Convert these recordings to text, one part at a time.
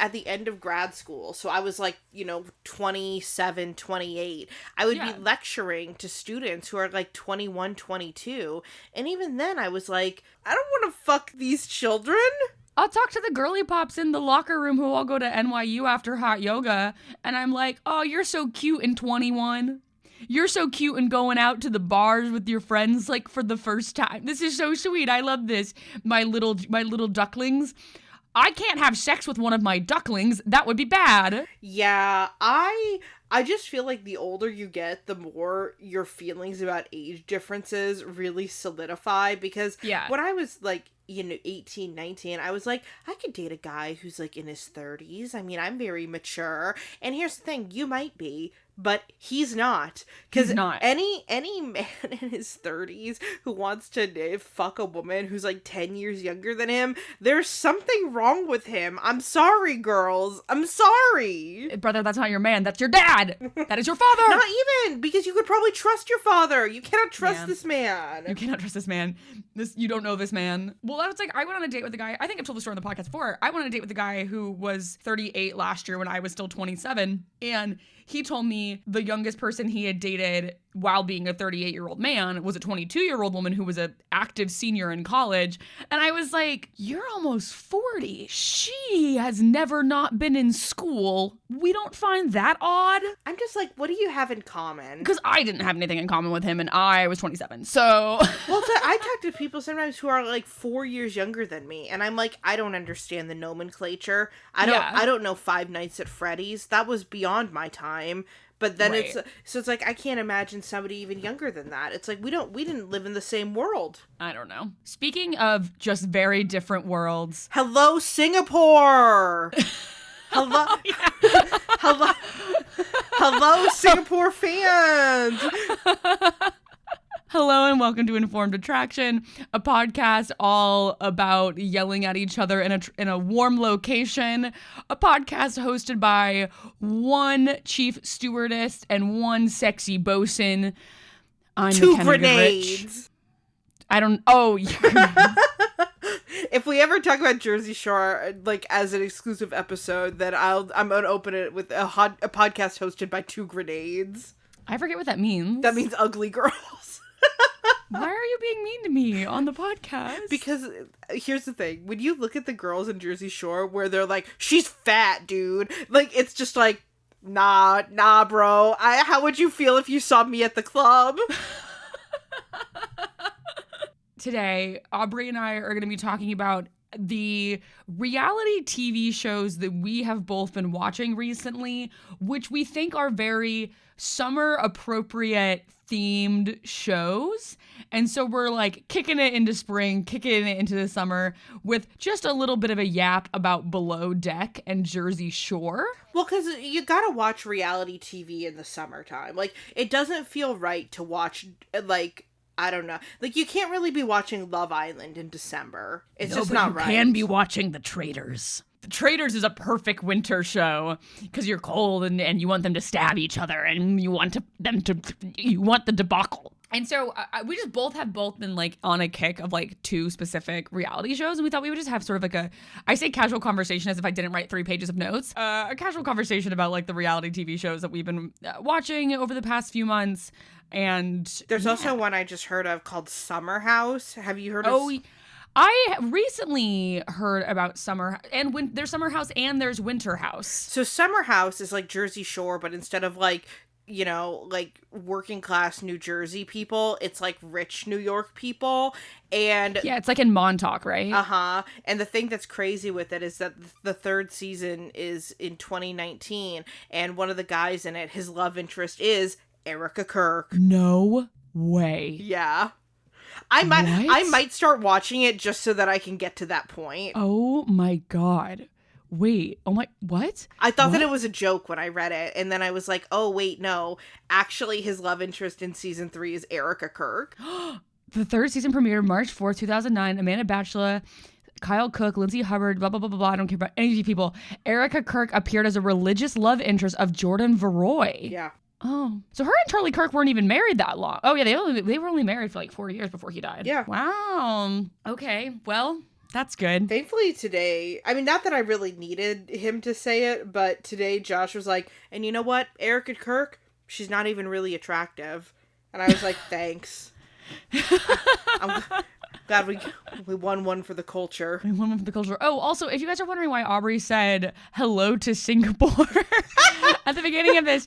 at the end of grad school. So I was like, 27, 28. I would be lecturing to students who are like 21, 22. And even then I was like, I don't want to fuck these children. I'll talk to the girly pops in the locker room who all go to NYU after hot yoga. And I'm like, oh, you're so cute in 21. You're so cute and going out to the bars with your friends like for the first time. This is so sweet. I love this. My little ducklings. I can't have sex with one of my ducklings. That would be bad. Yeah, I just feel like the older you get, the more your feelings about age differences really solidify. Because when I was like, 18, 19, I was like, I could date a guy who's like in his 30s. I mean, I'm very mature. And here's the thing, you might be, but he's not. Because any man in his 30s who wants to fuck a woman who's like 10 years younger than him, there's something wrong with him. I'm sorry, girls. I'm sorry. Brother, that's not your man. That's your dad. That is your father. Not even, because you could probably trust your father. You cannot trust this man. You cannot trust this man. You don't know this man. Well, I was like, I went on a date with a guy. I think I've told the story on the podcast before. I went on a date with a guy who was 38 last year when I was still 27. And he told me the youngest person he had dated while being a 38-year-old man was a 22-year-old woman who was an active senior in college. And I was like, you're almost 40. She has never not been in school. We don't find that odd. I'm just like, what do you have in common? Because I didn't have anything in common with him and I was 27. So well, I talk to people sometimes who are like 4 years younger than me. And I'm like, I don't understand the nomenclature. I don't know Five Nights at Freddy's. That was beyond my time. But then it's like, I can't imagine somebody even younger than that. It's like, we didn't live in the same world. I don't know. Speaking of just very different worlds. Hello, Singapore. Hello. Hello, Singapore fans. Hello and welcome to Informed Attraction, a podcast all about yelling at each other in a warm location. A podcast hosted by one chief stewardess and one sexy bosun. I'm Two Mackenna grenades. Goodrich. I don't. Oh. If we ever talk about Jersey Shore like as an exclusive episode, then I'm gonna open it with a podcast hosted by two grenades. I forget what that means. That means ugly girls. Why are you being mean to me on the podcast? Because here's the thing. When you look at the girls in Jersey Shore where they're like, she's fat, dude. Like, it's just like, nah, bro. How would you feel if you saw me at the club? Today, Aubrey and I are going to be talking about the reality TV shows that we have both been watching recently, which we think are very summer appropriate themed shows. And so we're like kicking it into spring, kicking it into the summer with just a little bit of a yap about Below Deck and Jersey Shore. Well, because you gotta watch reality TV in the summertime. Like, it doesn't feel right to watch, like, I don't know. Like, you can't really be watching Love Island in December. It's just not right. You can be watching The Traitors. The Traitors is a perfect winter show because you're cold and you want them to stab each other and you want the debacle. And so we just both have been like on a kick of like two specific reality shows, and we thought we would just have sort of like I say casual conversation as if I didn't write 3 pages of notes, a casual conversation about like the reality TV shows that we've been watching over the past few months. And there's also one I just heard of called Summer House. Have you heard of? Oh, I recently heard about Summer, and there's Summer House and there's Winter House. So Summer House is like Jersey Shore, but instead of like, you know, like working class New Jersey people, it's like rich New York people. And yeah, it's like in Montauk, right? And the thing that's crazy with it is that the 3rd season is in 2019, and one of the guys in it, his love interest is Erica Kirk. No way. Yeah. I might start watching it just so that I can get to that point. Oh my God. Wait. Oh my, what? I thought that it was a joke when I read it, and then I was like, oh wait, no. Actually, his love interest in season 3 is Erica Kirk. The 3rd season premiered March 4th, 2009. Amanda Batchelor, Kyle Cook, Lindsay Hubbard, blah, blah, blah, blah, blah. I don't care about any of these people. Erica Kirk appeared as a religious love interest of Jordan Veroy. Yeah. Oh, so her and Charlie Kirk weren't even married that long. Oh yeah, they were only married for like 4 years before he died. Yeah. Wow. Okay. Well, That's good. Thankfully today, I mean, not that I really needed him to say it, but today Josh was like, and you know what? Erica Kirk, she's not even really attractive. And I was like, thanks. I'm glad we won one for the culture. We won one for the culture. Oh, also, if you guys are wondering why Aubrey said hello to Singapore at the beginning of this,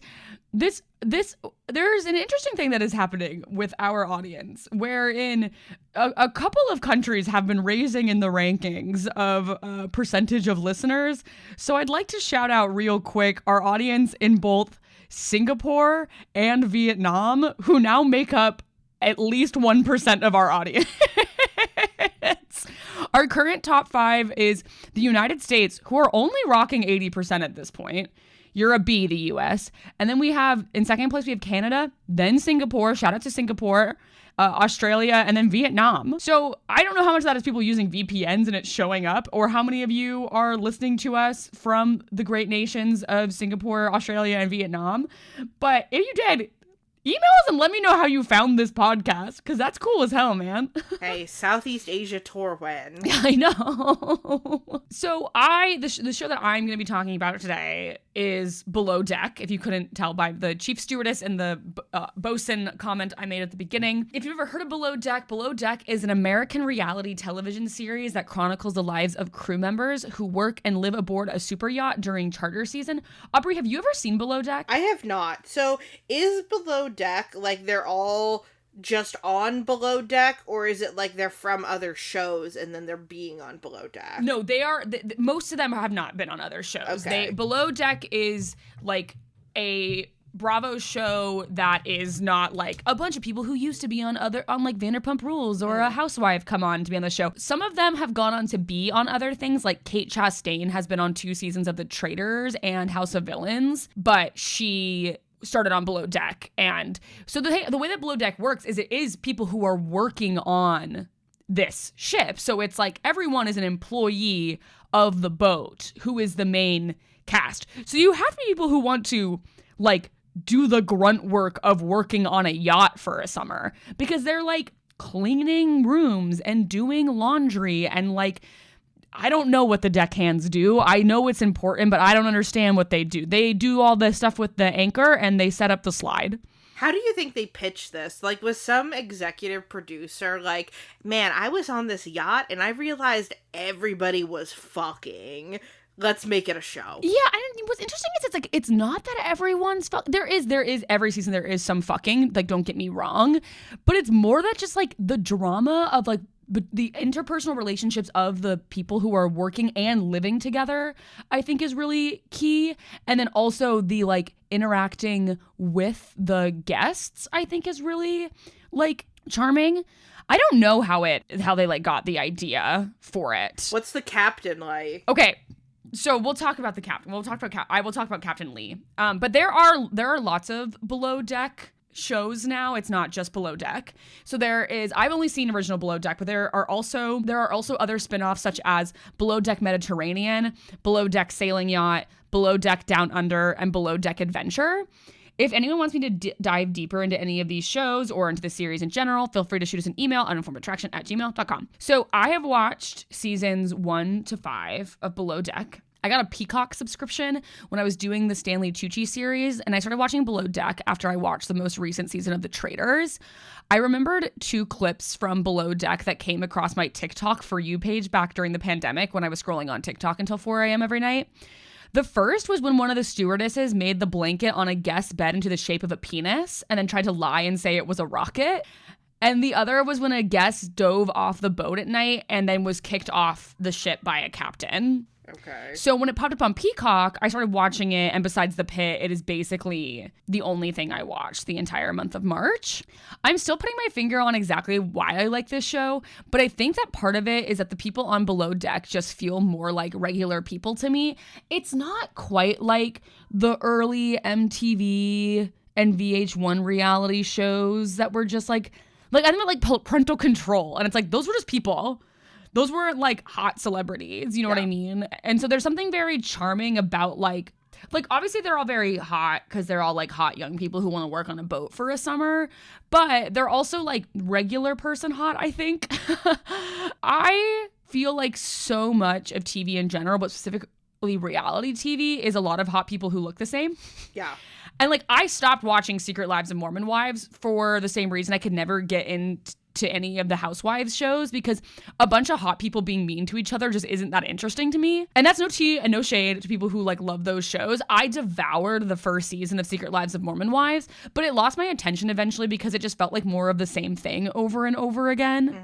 there's an interesting thing that is happening with our audience, wherein a couple of countries have been raising in the rankings of percentage of listeners. So I'd like to shout out real quick our audience in both Singapore and Vietnam, who now make up at least 1% of our audience. Our current top 5 is the United States, who are only rocking 80% at this point. You're a B, the US. And then we have, in second place, we have Canada, then Singapore. Shout out to Singapore, Australia, and then Vietnam. So I don't know how much of that is people using VPNs and it's showing up, or how many of you are listening to us from the great nations of Singapore, Australia, and Vietnam. But if you did, email us and let me know how you found this podcast, because that's cool as hell, man. Hey, Southeast Asia tour when? I know. So the show that I'm going to be talking about today is Below Deck, if you couldn't tell by the chief stewardess and the Bosun comment I made at the beginning. If you've ever heard of Below Deck is an American reality television series that chronicles the lives of crew members who work and live aboard a super yacht during charter season. Aubrey, have you ever seen Below Deck? I have not. So is Below Deck like they're all just on Below Deck, or is it like they're from other shows and then they're being on Below Deck? No, they are. Most of them have not been on other shows. Okay. Below Deck is like a Bravo show that is not like a bunch of people who used to be on like Vanderpump Rules or a housewife come on to be on the show. Some of them have gone on to be on other things, like Kate Chastain has been on 2 seasons of The Traitors and House of Villains, but she started on Below Deck. And so the way that Below Deck works is it is people who are working on this ship. So it's like everyone is an employee of the boat who is the main cast. So you have people who want to like do the grunt work of working on a yacht for a summer, because they're like cleaning rooms and doing laundry and like, I don't know what the deckhands do. I know it's important, but I don't understand what they do. They do all the stuff with the anchor and they set up the slide. How do you think they pitched this? Like, was some executive producer like, man, I was on this yacht and I realized everybody was fucking. Let's make it a show. Yeah, and what's interesting is it's not that everyone's there is every season there is some fucking, like, don't get me wrong, but it's more that just like the drama of like the interpersonal relationships of the people who are working and living together, I think is really key. And then also the like interacting with the guests, I think is really like charming. I don't know how they like got the idea for it. What's the captain like? Okay. So we'll talk about the captain. I will talk about Captain Lee. But there are lots of Below Deck shows now. It's not just Below Deck. So I've only seen original Below Deck, but there are also other spin-offs such as Below Deck Mediterranean, Below Deck Sailing Yacht, Below Deck Down Under, and Below Deck Adventure. If anyone wants me to dive deeper into any of these shows or into the series in general, feel free to shoot us an email, uninformedattraction@gmail.com. So I have watched seasons 1 to 5 of Below Deck. I got a Peacock subscription when I was doing the Stanley Tucci series, and I started watching Below Deck after I watched the most recent season of The Traitors. I remembered 2 clips from Below Deck that came across my TikTok For You page back during the pandemic when I was scrolling on TikTok until 4 a.m. every night. The first was when one of the stewardesses made the blanket on a guest's bed into the shape of a penis and then tried to lie and say it was a rocket. And the other was when a guest dove off the boat at night and then was kicked off the ship by a captain. Okay. So when it popped up on Peacock, I started watching it, and besides The Pit, it is basically the only thing I watched the entire month of March. I'm still putting my finger on exactly why I like this show, but I think that part of it is that the people on Below Deck just feel more like regular people to me. It's not quite like the early MTV and VH1 reality shows that were just like I think about like Parental Control, and it's like those were just people. Those weren't like hot celebrities, you know what I mean? And so there's something very charming about like obviously they're all very hot because they're all like hot young people who want to work on a boat for a summer, but they're also like regular person hot, I think. I feel like so much of TV in general, but specifically reality TV, is a lot of hot people who look the same. Yeah. And like, I stopped watching Secret Lives of Mormon Wives for the same reason. I could never get into any of the housewives shows because a bunch of hot people being mean to each other just isn't that interesting to me. And that's no tea and no shade to people who like love those shows. I devoured the first season of Secret Lives of Mormon Wives, but it lost my attention eventually because it just felt like more of the same thing over and over again.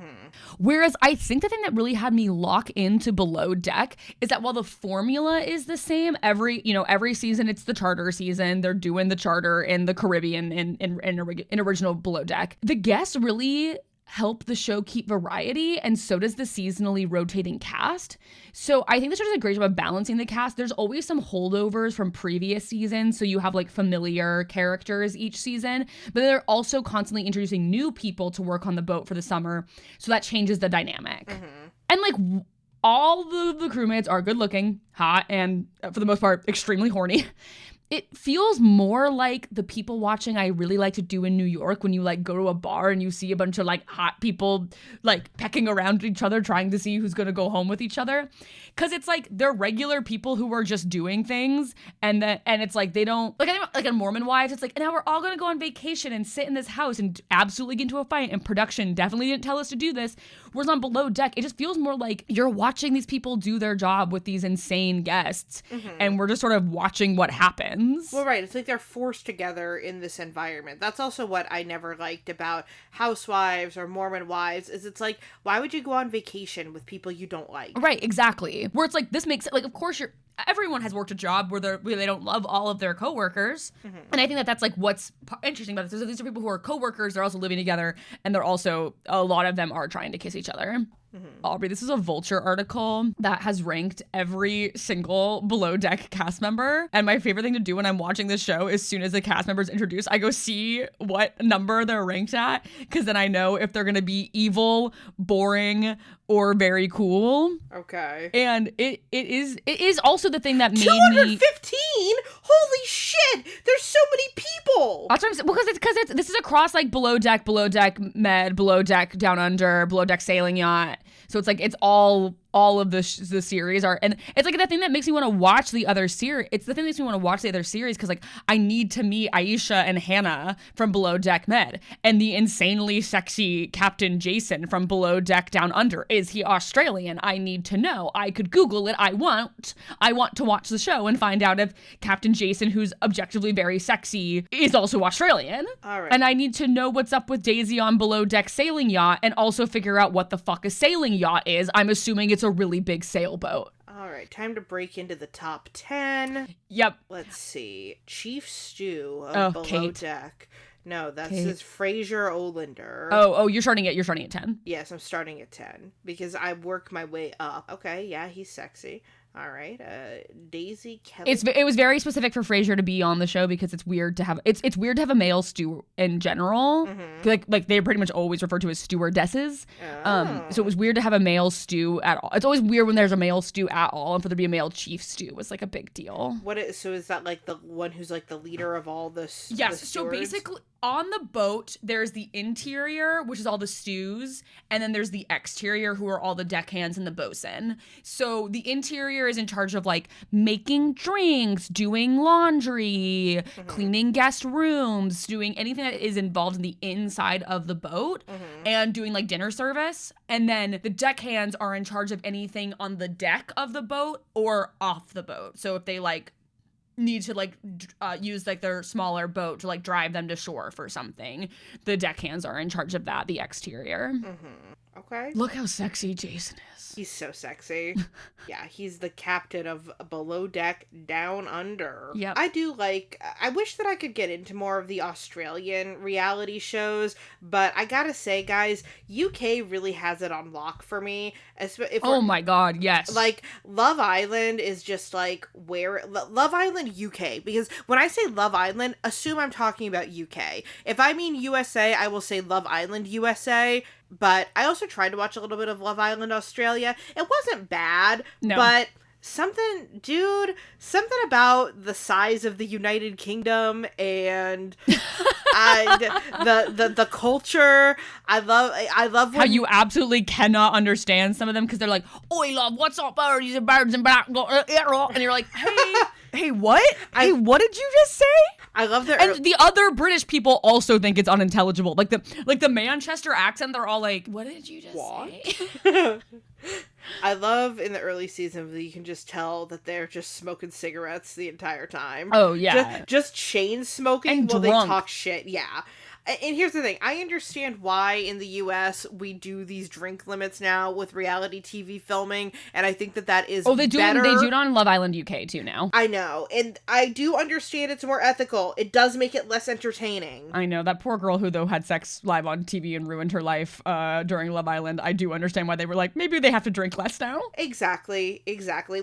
Whereas I think the thing that really had me lock into Below Deck is that while the formula is the same, every season it's the charter season, they're doing the charter in the Caribbean in original Below Deck. The guests really help the show keep variety, and so does the seasonally rotating cast. So I think the show does a great job of balancing the cast. There's always some holdovers from previous seasons, so you have like familiar characters each season, but they're also constantly introducing new people to work on the boat for the summer, so that changes the dynamic. And like, all the crewmates are good looking, hot, and for the most part extremely horny. It feels more like the people watching I really like to do in New York when you like go to a bar and you see a bunch of like hot people like pecking around each other trying to see who's going to go home with each other. Cause it's like they're regular people who are just doing things, and it's like they don't like in Mormon Wives, it's like, now we're all going to go on vacation and sit in this house and absolutely get into a fight, and production definitely didn't tell us to do this. Whereas on Below Deck, it just feels more like you're watching these people do their job with these insane guests, and we're just sort of watching what happens. Well, right. It's like they're forced together in this environment. That's also what I never liked about Housewives or Mormon Wives, is it's like, why would you go on vacation with people you don't like? Right, exactly. Where it's like, this makes it, like, of course everyone has worked a job where they don't love all of their coworkers. And I think that's like what's interesting about this. These are people who are coworkers, they're also living together, and they're also, a lot of them are trying to kiss each other. Aubrey, this is a Vulture article that has ranked every single Below Deck cast member. And my favorite thing to do when I'm watching this show, as soon as the cast member is introduced, I go see what number they're ranked at, because then I know if they're going to be evil, boring, or very cool. Okay. And it is also the thing that made 215? Holy shit! There's so many people! That's what I'm saying, because this is across like Below Deck Med, Below Deck Down Under, Below Deck Sailing Yacht. So it's like, it's all of the series are, and it's like the thing that makes me want to watch the other series. It's the thing that makes me want to watch the other series, because like, I need to meet Aisha and Hannah from Below Deck Med, and the insanely sexy Captain Jason from Below Deck Down Under. Is he Australian? I need to know. I could Google it. I want to watch the show and find out if Captain Jason, who's objectively very sexy, is also Australian. All right. And I need to know what's up with Daisy on Below Deck Sailing Yacht, and also figure out what the fuck a sailing yacht is. I'm assuming it's a really big sailboat. All right, time to break into the top 10. Yep. Let's see. Chief Stew of Below Kate. Deck. No, that's his Fraser Olander. Oh, you're starting at 10. Yes, I'm starting at 10 because I work my way up. Okay, yeah, he's sexy. All right, Daisy Kelly. It was very specific for Frasier to be on the show because it's weird to have it's weird to have a male stew in general. Like they're pretty much always referred to as stewardesses. So it was weird to have a male stew at all. It's always weird when there's a male stew at all, and for there to be a male chief stew was like a big deal. So is that like the one who's like the leader of all this? Yes. So basically, on the boat, there's the interior, which is all the stews, and then there's the exterior, who are all the deckhands and the bosun. So the interior is in charge of like making drinks, doing laundry, cleaning guest rooms, doing anything that is involved in the inside of the boat, and doing like dinner service. And then the deckhands are in charge of anything on the deck of the boat or off the boat. So if they like need to like use like their smaller boat to like drive them to shore for something, the deckhands are in charge of that, the exterior. Okay. Look how sexy Jason is. He's so sexy. Yeah, he's the captain of Below Deck Down Under. Yep. I wish that I could get into more of the Australian reality shows, but I gotta say, guys, UK really has it on lock for me. Oh my god, yes. Like, Love Island is just like Love Island UK, because when I say Love Island, assume I'm talking about UK. If I mean USA, I will say Love Island USA. But I also tried to watch a little bit of Love Island Australia. It wasn't bad, but Something about the size of the United Kingdom and the culture. I love how you absolutely cannot understand some of them because they're like, "Oi, love, what's up, birds and birds and black," and you're like, "Hey, what? What did you just say?" I love their and the other British people also think it's unintelligible. Like the Manchester accent, they're all like, "What did you just say?" I love in the early seasons that you can just tell that they're just smoking cigarettes the entire time. Oh, yeah. Just chain smoking and while drunk. They talk shit. Yeah. And here's the thing. I understand why in the U.S. we do these drink limits now with reality TV filming, and I think that is they do better. They do it on Love Island UK too now. I know, and I do understand it's more ethical. It does make it less entertaining. I know. That poor girl who, though, had sex live on TV and ruined her life during Love Island. I do understand why they were like, maybe they have to drink less now. Exactly.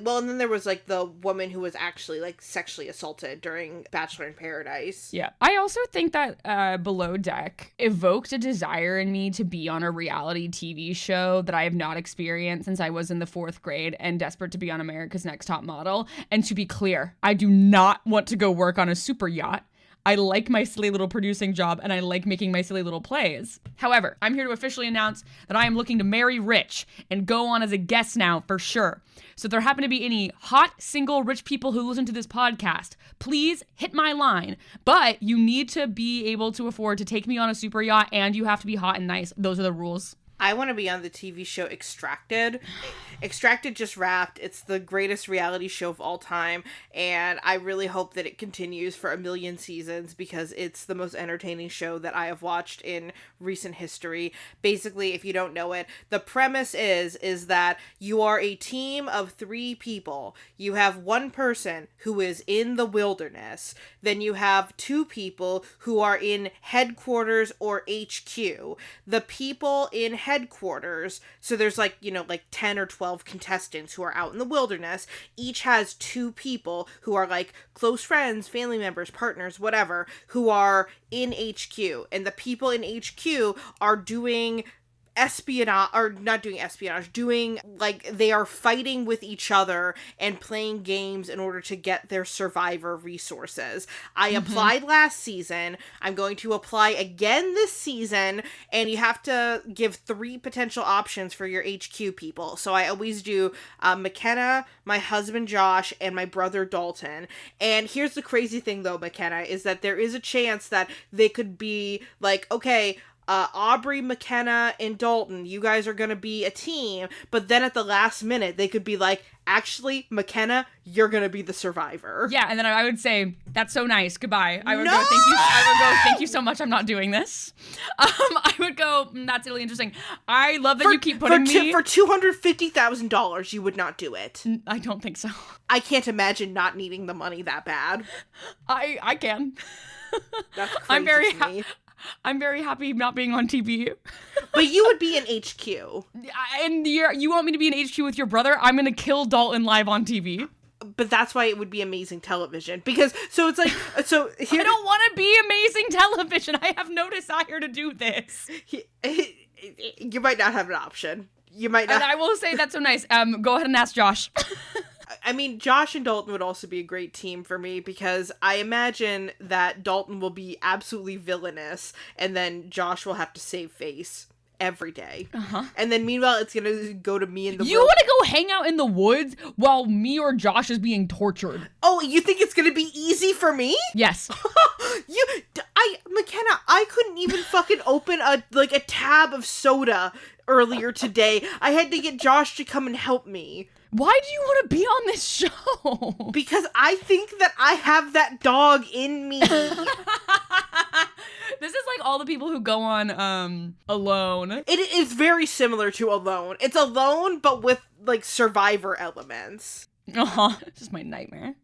Well, and then there was, like, the woman who was actually, like, sexually assaulted during Bachelor in Paradise. Yeah. I also think that Below Deck evoked a desire in me to be on a reality TV show that I have not experienced since I was in the 4th grade and desperate to be on America's Next Top Model. And to be clear, I do not want to go work on a super yacht. I like my silly little producing job, and I like making my silly little plays. However, I'm here to officially announce that I am looking to marry rich and go on as a guest now for sure. So if there happen to be any hot, single, rich people who listen to this podcast, please hit my line. But you need to be able to afford to take me on a super yacht, and you have to be hot and nice. Those are the rules. I want to be on the TV show Extracted. Extracted just wrapped. It's the greatest reality show of all time, and I really hope that it continues for a million seasons because it's the most entertaining show that I have watched in recent history. Basically, if you don't know it, the premise is that you are a team of 3 people. You have one person who is in the wilderness. Then you have 2 people who are in headquarters or HQ. The people in headquarters, so there's like 10 or 12 contestants who are out in the wilderness, each has 2 people who are like close friends, family members, partners, whatever, who are in HQ, and the people in HQ are doing espionage, or not doing espionage, doing like they are fighting with each other and playing games in order to get their survivor resources. I applied last season. I'm going to apply again this season, and you have to give 3 potential options for your HQ people. So I always do Mackenna, my husband Josh, and my brother Dalton. And here's the crazy thing though, Mackenna, is that there is a chance that they could be like, okay, Aubrey, Mackenna, and Dalton, you guys are gonna be a team, but then at the last minute, they could be like, actually, Mackenna, you're gonna be the survivor. Yeah, and then I would say, that's so nice, goodbye. I would go, thank you. I would go, thank you so much, I'm not doing this. I would go, that's really interesting. I love that you keep putting me... For $250,000, you would not do it. I don't think so. I can't imagine not needing the money that bad. I can. That's crazy I'm very happy not being on TV. But you would be in HQ. And you want me to be in HQ with your brother? I'm going to kill Dalton live on TV. But that's why it would be amazing television. Because, so it's like, so here... I don't want to be amazing television. I have no desire to do this. You might not have an option. You might not. And I will say that's so nice. Go ahead and ask Josh. I mean, Josh and Dalton would also be a great team for me because I imagine that Dalton will be absolutely villainous and then Josh will have to save face every day. And then meanwhile, it's going to go to me in the You want to go hang out in the woods while me or Josh is being tortured? Oh, you think it's going to be easy for me? Yes. Mackenna, I couldn't even fucking open a tab of soda earlier today. I had to get Josh to come and help me. Why do you want to be on this show? Because I think that I have that dog in me. This is like all the people who go on Alone. It is very similar to Alone. It's Alone, but with like survivor elements. This is my nightmare.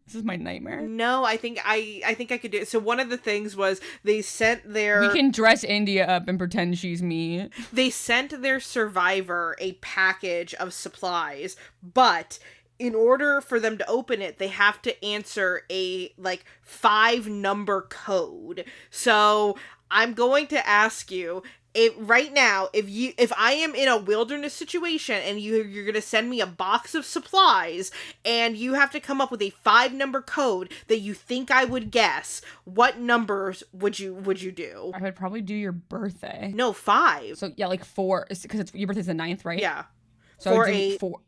No, I think I could do it. So one of the things was they sent their... We can dress India up and pretend she's me. They sent their survivor a package of supplies, but in order for them to open it, they have to answer a 5-number code. So I'm going to ask you, right now, if I am in a wilderness situation and you're gonna send me a box of supplies and you have to come up with a 5-number code that you think I would guess, what numbers would you do? I would probably do your birthday. No, 5. So yeah, like 4, because your birthday's the 9th, right? Yeah. So 4, 8. 4.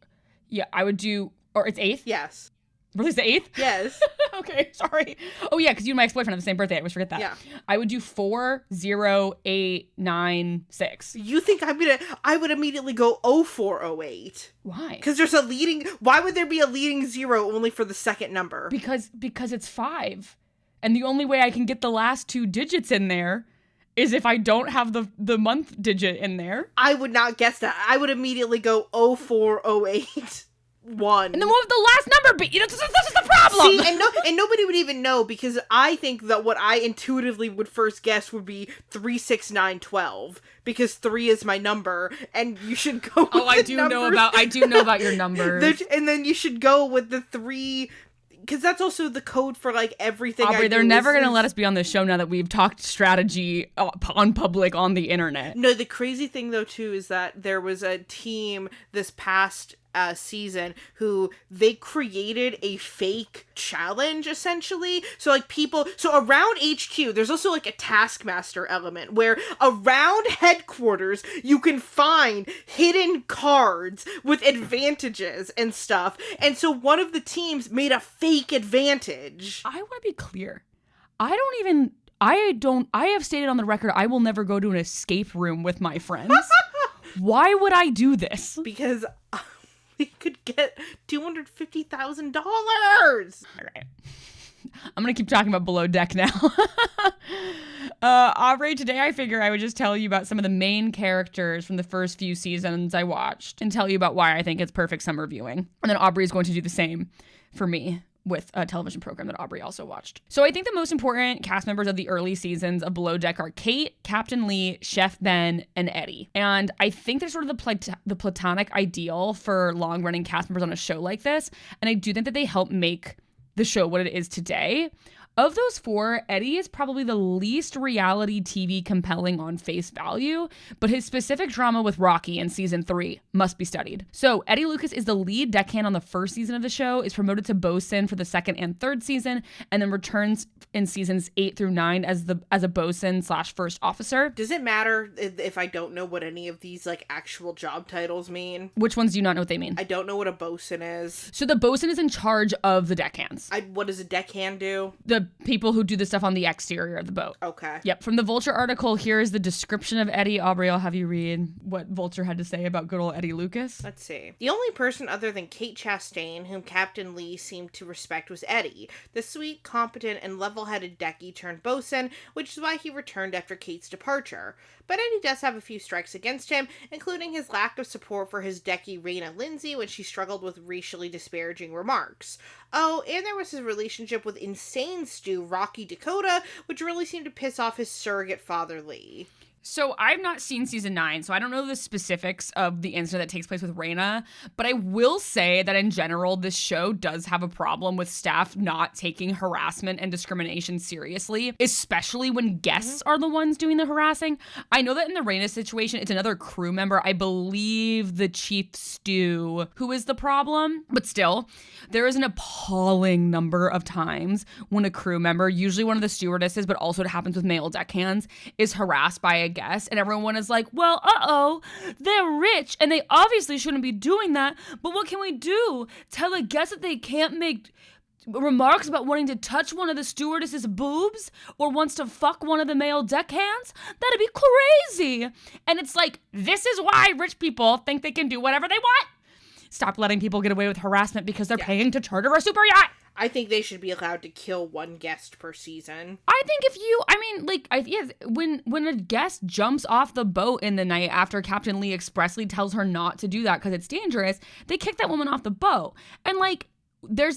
Yeah, I would do, or it's 8th? Yes. Birthday's the 8th? Yes. Okay, sorry. Oh yeah, because you and my ex-boyfriend have the same birthday. I always forget that. Yeah. I would do 4, 0, 8, 9, 6. You think I would immediately go 0408. Why? Because why would there be a leading 0 only for the second number? Because it's 5. And the only way I can get the last 2 digits in there is if I don't have the month digit in there. I would not guess that. I would immediately go 0408. 1. And then what would the last number be? That's just the problem. See, and nobody would even know, because I think that what I intuitively would first guess would be 36912, because 3 is my number, and you should go with I do know about your numbers. And then you should go with the 3, because that's also the code for like everything. Aubrey, they're never going to let us be on this show now that we've talked strategy on public on the internet. No, the crazy thing though too is that there was a team this past season who they created a fake challenge essentially. So like so around HQ, there's also like a taskmaster element where around headquarters you can find hidden cards with advantages and stuff. And so one of the teams made a fake advantage. I want to be clear. I have stated on the record I will never go to an escape room with my friends. Why would I do this? Because we could get $250,000. All right. I'm going to keep talking about Below Deck now. Aubrey, today I figure I would just tell you about some of the main characters from the first few seasons I watched and tell you about why I think it's perfect summer viewing. And then Aubrey is going to do the same for me with a television program that Aubrey also watched. So I think the most important cast members of the early seasons of Below Deck are Kate, Captain Lee, Chef Ben, and Eddie. And I think they're sort of the platonic ideal for long-running cast members on a show like this. And I do think that they help make the show what it is today. Of those 4, Eddie is probably the least reality TV compelling on face value, but his specific drama with Rocky in season 3 must be studied. So Eddie Lucas is the lead deckhand on the first season of the show, is promoted to Bosun for the second and third season, and then returns in seasons 8 through 9 as a Bosun / first officer. Does it matter if I don't know what any of these like actual job titles mean? Which ones do you not know what they mean? I don't know what a Bosun is. So the Bosun is in charge of the deckhands. What does a deckhand do? The people who do the stuff on the exterior of the boat. Okay. Yep. From the Vulture article, here is the description of Eddie. Aubrey, I'll have you read what Vulture had to say about good old Eddie Lucas. Let's see. The only person other than Kate Chastain whom Captain Lee seemed to respect was Eddie, the sweet, competent, and level-headed decky turned bosun, which is why he returned after Kate's departure. But Eddie does have a few strikes against him, including his lack of support for his decky Raina Lindsay when she struggled with racially disparaging remarks. Oh, and there was his relationship with insane stew Rocky Dakota, which really seemed to piss off his surrogate father Lee. So I've not seen season 9, so I don't know the specifics of the incident that takes place with Raina, but I will say that in general, this show does have a problem with staff not taking harassment and discrimination seriously, especially when guests are the ones doing the harassing. I know that in the Raina situation, it's another crew member, I believe the chief stew, who is the problem, but still, there is an appalling number of times when a crew member, usually one of the stewardesses, but also it happens with male deckhands, is harassed by a guest, and everyone is like, well, they're rich and they obviously shouldn't be doing that, but what can we do? Tell a guest that they can't make remarks about wanting to touch one of the stewardess's boobs or wants to fuck one of the male deckhands? That'd be crazy. And it's like, this is why rich people think they can do whatever they want. Stop letting people get away with harassment because they're paying to charter a super yacht. I think they should be allowed to kill one guest per season. I think when a guest jumps off the boat in the night after Captain Lee expressly tells her not to do that because it's dangerous, they kick that woman off the boat. And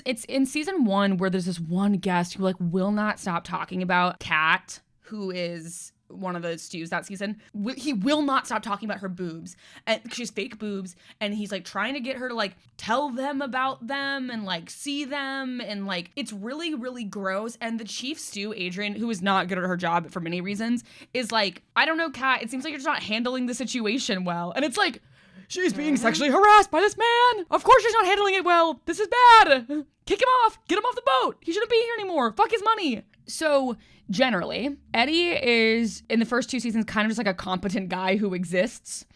it's in season 1 where there's this one guest who will not stop talking about Kat, who is one of the stews that season, he will not stop talking about her boobs, and she's fake boobs, and he's like trying to get her to like tell them about them and like see them, and like it's really, really gross. And the chief stew, Adrian, who is not good at her job for many reasons, is like, I don't know, Kat, it seems like you're just not handling the situation well. And it's like, she's being sexually harassed by this man. Of course she's not handling it well. This is bad. Kick him off. Get him off the boat. He shouldn't be here anymore. Fuck his money. So generally, Eddie is, in the first 2 seasons, kind of just like a competent guy who exists.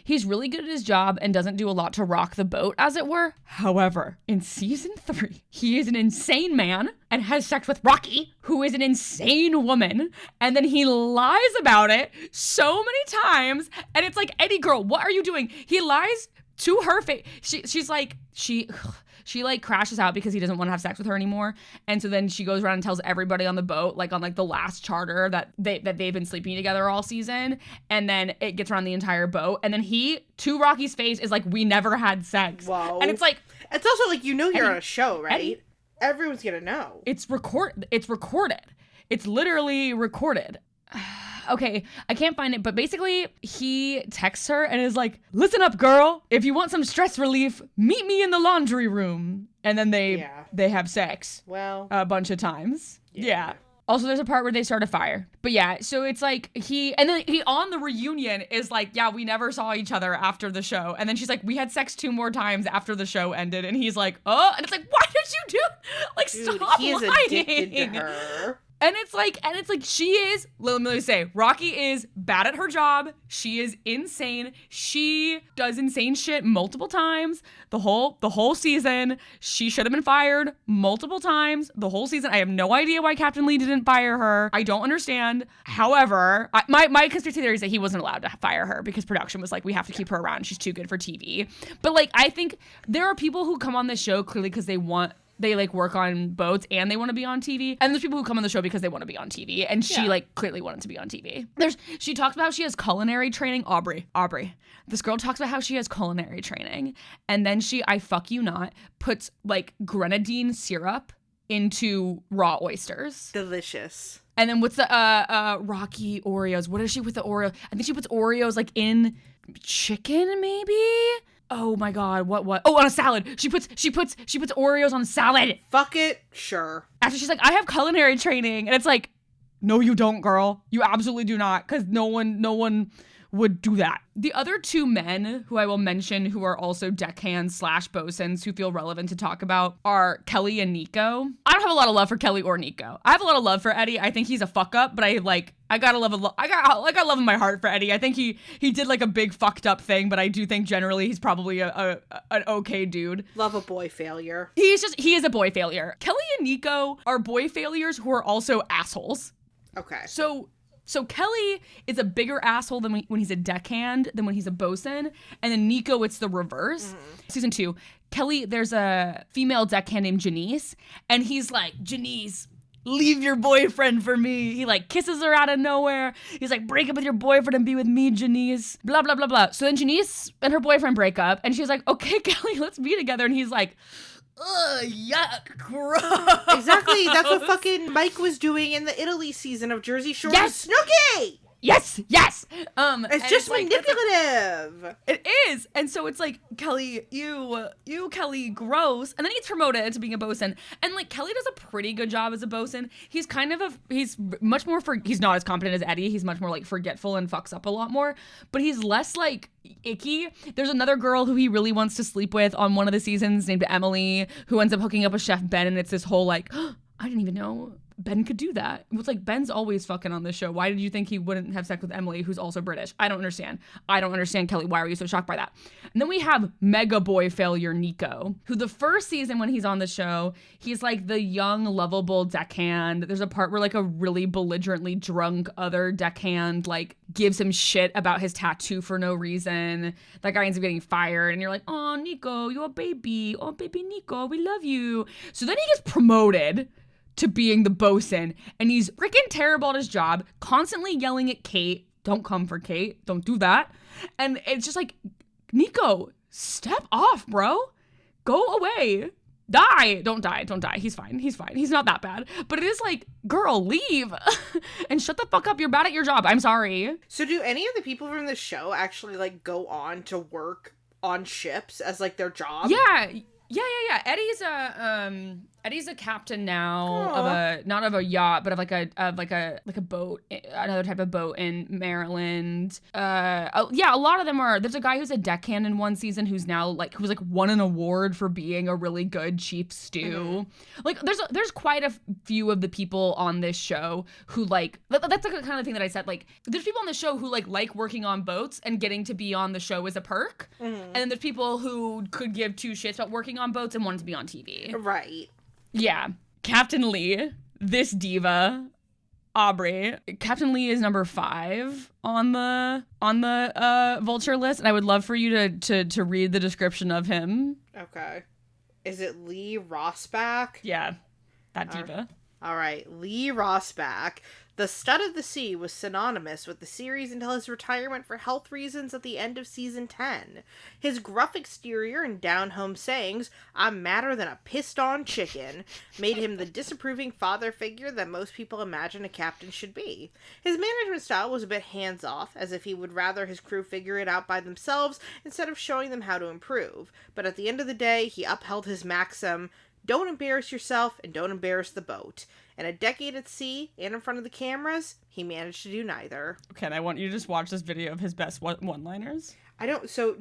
He's really good at his job and doesn't do a lot to rock the boat, as it were. However, in season 3, he is an insane man and has sex with Rocky, who is an insane woman. And then he lies about it so many times. And it's like, Eddie, girl, what are you doing? He lies to her face. She's like, she like crashes out because he doesn't want to have sex with her anymore. And so then she goes around and tells everybody on the boat, like on like the last charter, that they've been sleeping together all season. And then it gets around the entire boat. And then he, to Rocky's face, is like, we never had sex. Whoa. And it's like, it's also like, you know, you're Eddie, on a show, right? Eddie, everyone's gonna know. It's recorded. It's literally recorded. Okay, I can't find it, but basically he texts her and is like, listen up, girl. If you want some stress relief, meet me in the laundry room. And then they have sex. Well, a bunch of times. Yeah. Also, there's a part where they start a fire. But yeah, so it's like and then he on the reunion is like, yeah, we never saw each other after the show. And then she's like, we had sex 2 more times after the show ended. And he's like, oh, and it's like, why did you do? Like, dude, stop he is lying. Addicted to her. And it's like, she is, let me say, Rocky is bad at her job. She is insane. She does insane shit multiple times. The whole season. She should have been fired multiple times. The whole season. I have no idea why Captain Lee didn't fire her. I don't understand. However, my conspiracy theory is that he wasn't allowed to fire her because production was like, we have to keep her around. She's too good for TV. But like, I think there are people who come on this show clearly because they like work on boats and they want to be on TV. And there's people who come on the show because they want to be on TV. And she like clearly wanted to be on TV. She talks about how she has culinary training. Aubrey. This girl talks about how she has culinary training. And then she, I fuck you not, puts like grenadine syrup into raw oysters. Delicious. And then what's the Rocky Oreos? What is she with the Oreo? I think she puts Oreos like in chicken maybe? Oh my God, what? Oh, on a salad. She puts Oreos on salad. Fuck it, sure. After she's like, I have culinary training. And it's like, no, you don't, girl. You absolutely do not, because no one would do that. The other 2 men who I will mention who are also deckhands / bosuns who feel relevant to talk about are Kelly and Nico. I don't have a lot of love for Kelly or Nico. I have a lot of love for Eddie. I think he's a fuck up, but I got love in my heart for Eddie. I think he did like a big fucked up thing, but I do think generally he's probably an okay dude. Love a boy failure. He is a boy failure. Kelly and Nico are boy failures who are also assholes. Okay. So Kelly is a bigger asshole than when he's a deckhand than when he's a bosun. And then Nico, it's the reverse. Mm-hmm. Season 2, Kelly, there's a female deckhand named Janice. And he's like, Janice, leave your boyfriend for me. He like kisses her out of nowhere. He's like, break up with your boyfriend and be with me, Janice. Blah, blah, blah, blah. So then Janice and her boyfriend break up. And she's like, okay, Kelly, let's be together. And he's like, ugh, yuck, gross. Exactly. That's what fucking Mike was doing in the Italy season of Jersey Shore. Yes. Snooki! Yes. It's just manipulative. It is. And so it's like, Kelly, you Kelly, gross. And then he's promoted to being a bosun. And like, Kelly does a pretty good job as a bosun. He's kind of he's much more he's not as competent as Eddie. He's much more like forgetful and fucks up a lot more, but he's less like icky. There's another girl who he really wants to sleep with on one of the seasons named Emily, who ends up hooking up with Chef Ben. And it's this whole like, oh, I didn't even know Ben could do that. It's like, Ben's always fucking on this show. Why did you think he wouldn't have sex with Emily, who's also British? I don't understand, Kelly. Why are you so shocked by that? And then we have mega boy failure Nico, who the first season when he's on the show, he's like the young, lovable deckhand. There's a part where like a really belligerently drunk other deckhand like gives him shit about his tattoo for no reason. That guy ends up getting fired. And you're like, oh, Nico, you're a baby. Oh, baby Nico, we love you. So then he gets promoted to being the bosun, and he's freaking terrible at his job, constantly yelling at Kate, don't come for Kate, don't do that. And it's just like, Nico, step off, bro. Go away. Die. Don't die. He's fine. He's not that bad. But it is like, girl, leave and shut the fuck up. You're bad at your job. I'm sorry. So do any of the people from the show actually like go on to work on ships as like their job? Yeah. Eddie's a captain now of not of a yacht, but of like a boat, another type of boat in Maryland. A lot of them are. There's a guy who's a deckhand in one season who's won an award for being a really good chief stew. Mm-hmm. Like there's quite a few of the people on this show who like that's the kind of thing that I said. Like there's people on the show who like working on boats and getting to be on the show is a perk, and then there's people who could give two shits about working on boats and wanted to be on TV. Right. Yeah. Captain Lee, this diva, Aubrey. Captain Lee is number 5 on the Vulture list, and I would love for you to read the description of him. Okay. Is it Lee Rossback? Yeah. That diva. All right. Lee Rossback. The stud of the sea was synonymous with the series until his retirement for health reasons at the end of season 10. His gruff exterior and down-home sayings, "I'm madder than a pissed-on chicken," made him the disapproving father figure that most people imagine a captain should be. His management style was a bit hands-off, as if he would rather his crew figure it out by themselves instead of showing them how to improve. But at the end of the day, he upheld his maxim, "Don't embarrass yourself and don't embarrass the boat." In a decade at sea and in front of the cameras, he managed to do neither. Okay, and I want you to just watch this video of his best one-liners.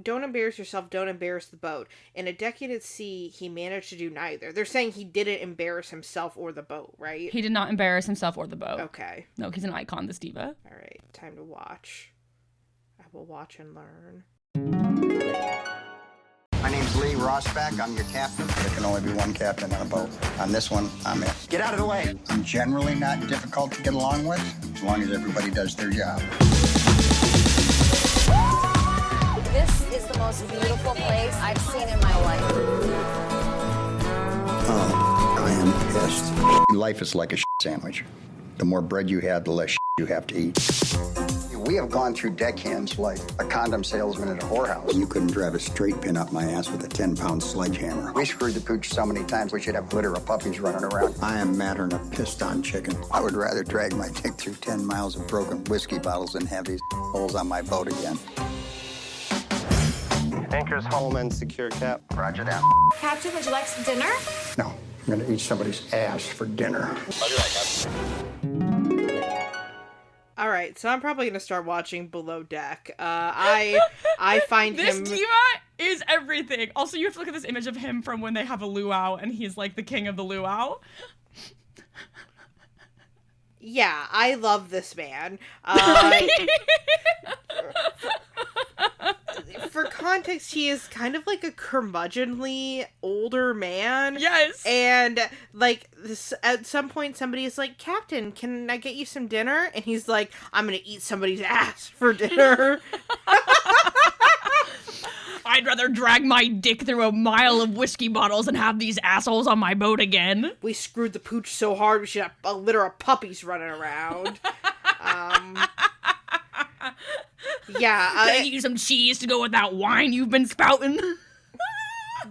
Don't embarrass yourself, don't embarrass the boat. In a decade at sea, he managed to do neither. They're saying he didn't embarrass himself or the boat, right? He did not embarrass himself or the boat. Okay. No, he's an icon, this diva. All right, time to watch. I will watch and learn. My name's Lee Rossback. I'm your captain. There can only be one captain on a boat. On this one, I'm it. Get out of the way. I'm generally not difficult to get along with, as long as everybody does their job. This is the most beautiful place I've seen in my life. Oh, I am pissed. Life is like a sandwich. The more bread you have, the less you have to eat. We have gone through deckhands like a condom salesman at a whorehouse. You couldn't drive a straight pin up my ass with a 10-pound sledgehammer. We screwed the pooch so many times we should have litter of puppies running around. I am madder than a pissed-on chicken. I would rather drag my dick through 10 miles of broken whiskey bottles than have these holes on my boat again. Anchors home and secure cap. Roger that. Captain, would you like some dinner? No, I'm gonna eat somebody's ass for dinner. Roger that, Captain. All right, so I'm probably gonna start watching Below Deck. I find this him. This diva is everything. Also, you have to look at this image of him from when they have a luau, and he's like the king of the luau. Yeah, I love this man. For context, he is kind of like a curmudgeonly older man. Yes. And like this, at some point, somebody is like, "Captain, can I get you some dinner?" And he's like, "I'm gonna eat somebody's ass for dinner." I'd rather drag my dick through a mile of whiskey bottles than have these assholes on my boat again. We screwed the pooch so hard we should have a litter of puppies running around. Yeah. Can I get you some cheese to go with that wine you've been spouting?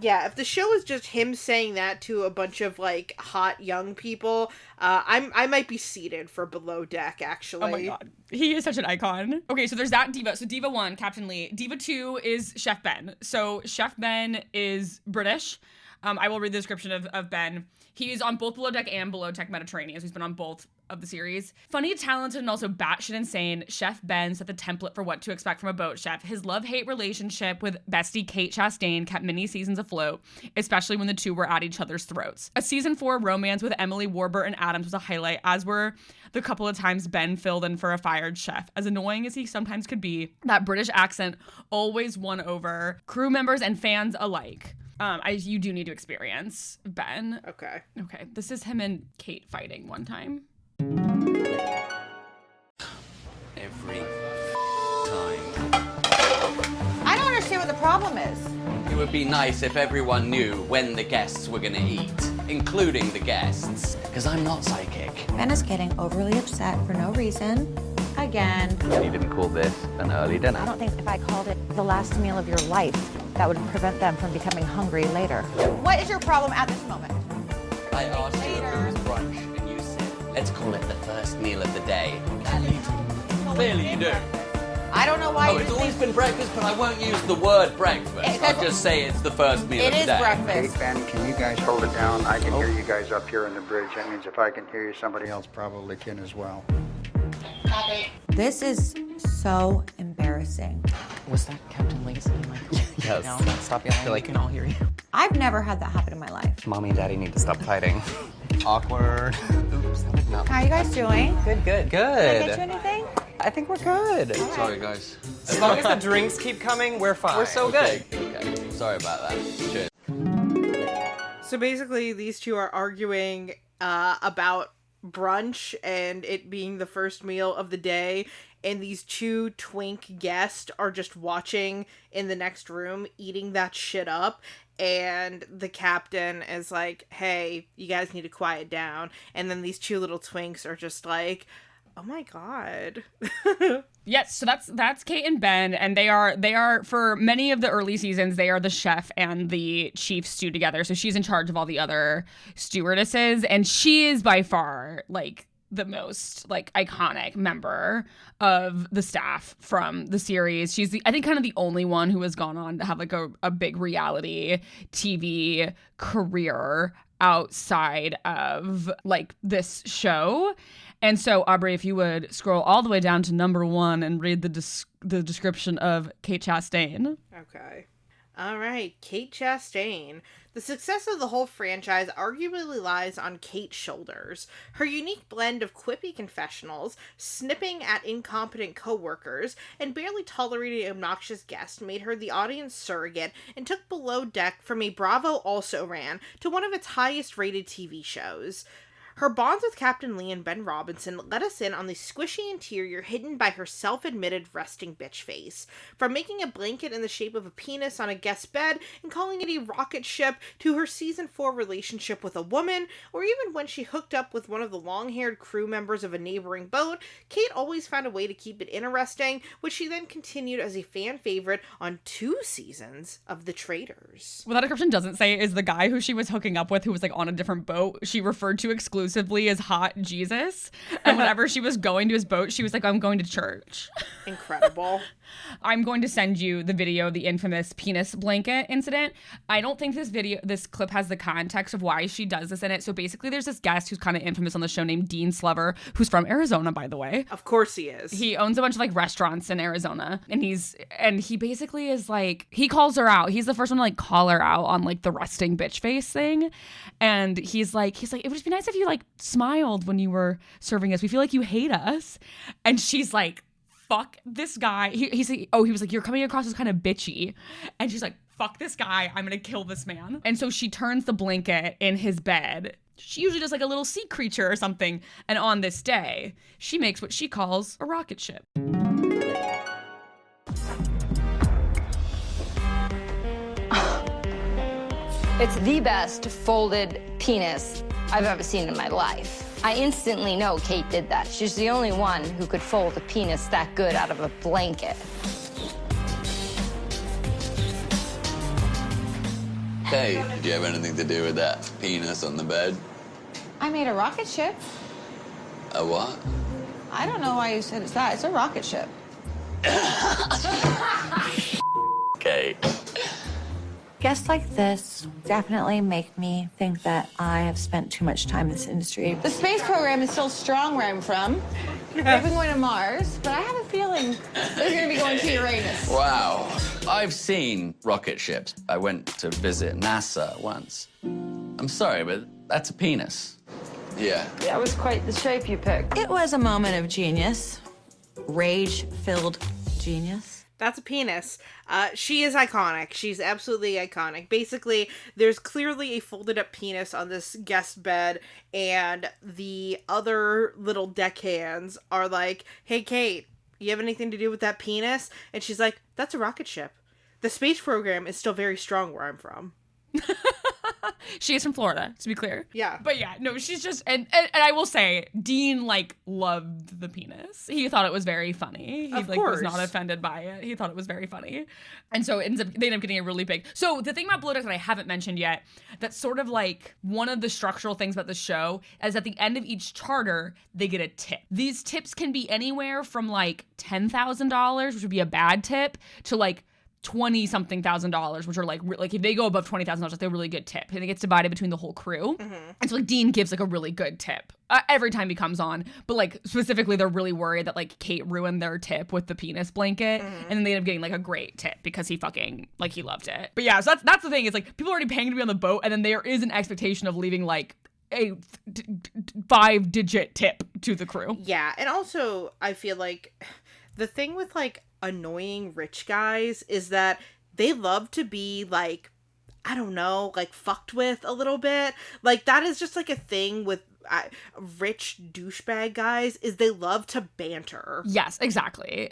Yeah, if the show is just him saying that to a bunch of, like, hot young people, I might be seated for Below Deck, actually. Oh my god. He is such an icon. Okay, so there's that diva. So diva 1, Captain Lee. Diva 2 is Chef Ben. So Chef Ben is British. I will read the description of Ben. He's on both Below Deck and Below Deck Mediterranean. So he's been on both of the series. Funny, talented, and also batshit insane, Chef Ben set the template for what to expect from a boat chef. His love-hate relationship with bestie Kate Chastain kept many seasons afloat, especially when the two were at each other's throats. A season 4 romance with Emily Warburton Adams was a highlight, as were the couple of times Ben filled in for a fired chef. As annoying as he sometimes could be, that British accent always won over crew members and fans alike. You do need to experience Ben. Okay. Okay, this is him and Kate fighting one time. Every time. I don't understand what the problem is. It would be nice if everyone knew when the guests were gonna eat, including the guests, because I'm not psychic. Ben is getting overly upset for no reason. Again. You didn't call this an early dinner. I don't think if I called it the last meal of your life, that would prevent them from becoming hungry later. What is your problem at this moment? I asked you if it was brunch, and you said, let's call it the first meal of the day. Clearly you do. I don't know why. Oh, it's always been breakfast, but I won't use the word breakfast. I'll just say it's the first meal of the day. It is breakfast. Hey, Ben, can you guys hold it down? I can hear you guys up here on the bridge. That means if I can hear you, somebody else probably can as well. This is so embarrassing. Was that Captain Lacey? Yes. No, stop yelling. I feel like we can all hear you. I've never had that happen in my life. Mommy and Daddy need to stop fighting. Awkward. Oops, that did not. How are you guys doing? Good. Can I get you anything? I think we're good. Right. Sorry, guys. As long as the drinks keep coming, we're fine. We're so good. Okay. Sorry about that. Cheers. So basically, these two are arguing about brunch and it being the first meal of the day, and these two twink guests are just watching in the next room, eating that shit up, and the captain is like, hey, you guys need to quiet down, and then these two little twinks are just like, oh my god. Yes, so that's Kate and Ben, and they are for many of the early seasons, they are the chef and the chief stew together. So she's in charge of all the other stewardesses, and she is by far like the most like iconic member of the staff from the series. She's I think kind of the only one who has gone on to have like a big reality TV career outside of like this show. And so, Aubrey, if you would scroll all the way down to number 1 and read the description of Kate Chastain. Okay. All right, Kate Chastain. The success of the whole franchise arguably lies on Kate's shoulders. Her unique blend of quippy confessionals, snipping at incompetent coworkers, and barely tolerating obnoxious guests made her the audience surrogate and took Below Deck from a Bravo also-ran to one of its highest-rated TV shows. Her bonds with Captain Lee and Ben Robinson let us in on the squishy interior hidden by her self-admitted resting bitch face. From making a blanket in the shape of a penis on a guest bed and calling it a rocket ship, to her season 4 relationship with a woman, or even when she hooked up with one of the long-haired crew members of a neighboring boat, Kate always found a way to keep it interesting, which she then continued as a fan favorite on 2 seasons of The Traitors. What that description doesn't say is the guy who she was hooking up with, who was like on a different boat, she referred to exclusively as hot Jesus, and whenever she was going to his boat, she was like, I'm going to church. Incredible. I'm going to send you the video, the infamous penis blanket incident. I don't think this clip has the context of why she does this in it. So basically there's this guest who's kind of infamous on the show named Dean Slover, who's from Arizona, by the way. Of course he is. He owns a bunch of like restaurants in Arizona, and he basically is like, he calls her out. He's the first one to like call her out on like the resting bitch face thing. And he's like, it would just be nice if you like smiled when you were serving us. We feel like you hate us. And she's like, fuck this guy. He was like, you're coming across as kind of bitchy. And she's like, fuck this guy. I'm gonna kill this man. And so she turns the blanket in his bed. She usually does like a little sea creature or something. And on this day, she makes what she calls a rocket ship. It's the best folded penis I've ever seen in my life. I instantly know Kate did that. She's the only one who could fold a penis that good out of a blanket. Hey, did you have anything to do with that penis on the bed? I made a rocket ship. A what? I don't know why you said it's that. It's a rocket ship. Okay. Guests like this definitely make me think that I have spent too much time in this industry. The space program is still strong where I'm from. They've been going to Mars, but I have a feeling they're going to be going to Uranus. Wow. I've seen rocket ships. I went to visit NASA once. I'm sorry, but that's a penis. Yeah. That was quite the shape you picked. It was a moment of genius. Rage-filled genius. That's a penis. She is iconic. She's absolutely iconic. Basically, there's clearly a folded up penis on this guest bed, and the other little deckhands are like, hey, Kate, you have anything to do with that penis? And she's like, that's a rocket ship. The space program is still very strong where I'm from. She is from Florida, to be clear. Yeah. But yeah, no, she's just, and I will say, Dean, like, loved the penis. He thought it was very funny. He, of like, course. was not offended by it. He thought it was very funny. And so they end up getting it really big. So the thing about Below Deck that I haven't mentioned yet, that's sort of like one of the structural things about the show, is at the end of each charter, they get a tip. These tips can be anywhere from, like, $10,000, which would be a bad tip, to, like, $20,000, which are like if they go above $20,000, that's a really good tip. And it gets divided between the whole crew. And so like Dean gives like a really good tip every time he comes on. But like specifically, they're really worried that like Kate ruined their tip with the penis blanket, and then they end up getting like a great tip because he fucking like he loved it. But yeah, so that's the thing. It's like people are already paying to be on the boat, and then there is an expectation of leaving like a 5-digit tip to the crew. Yeah, and also I feel like the thing with like annoying rich guys is that they love to be like, I don't know, like fucked with a little bit. Like that is just like a thing with rich douchebag guys, is they love to banter. Yes, exactly.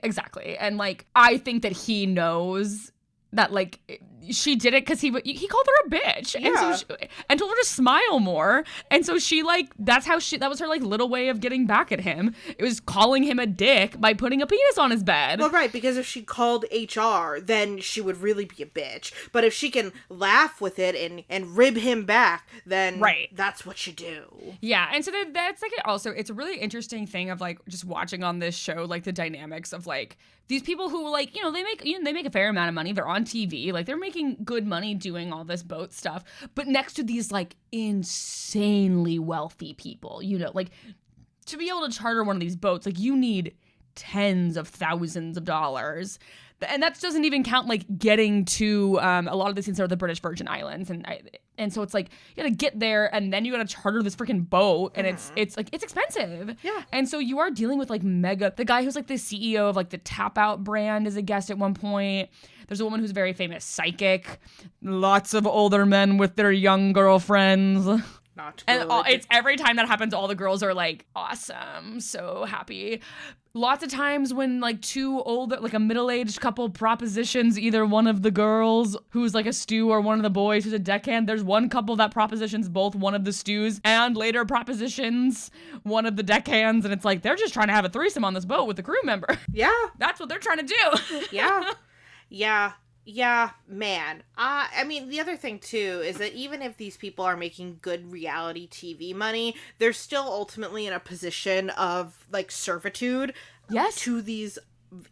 And like I think that he knows that like she did it because he called her a bitch, and so and told her to smile more, and so she like that was her like little way of getting back at him. It was calling him a dick by putting a penis on his bed. Well, right, because if she called HR, then she would really be a bitch. But if she can laugh with it and rib him back, then that's what you do. Yeah, and so that's like it's a really interesting thing of like just watching on this show like the dynamics of like these people who like they make a fair amount of money. They're on TV, like they're making good money doing all this boat stuff. But next to these like insanely wealthy people, like to be able to charter one of these boats, like you need tens of thousands of dollars. And that doesn't even count like getting to a lot of these things are the British Virgin Islands, and so it's like you gotta get there and then you gotta charter this freaking boat, and it's expensive. Yeah. And so you are dealing with like the guy who's like the CEO of like the Tap Out brand is a guest at one point. There's a woman who's a very famous psychic. Lots of older men with their young girlfriends. Not good. And it's every time that happens, all the girls are like, awesome, so happy. Lots of times when like two older, like a middle-aged couple propositions either one of the girls who's like a stew or one of the boys who's a deckhand, there's one couple that propositions both one of the stews and later propositions one of the deckhands, and it's like they're just trying to have a threesome on this boat with the crew member. Yeah. That's what they're trying to do. Yeah, man. I mean, the other thing, too, is that even if these people are making good reality TV money, they're still ultimately in a position of, like, servitude to these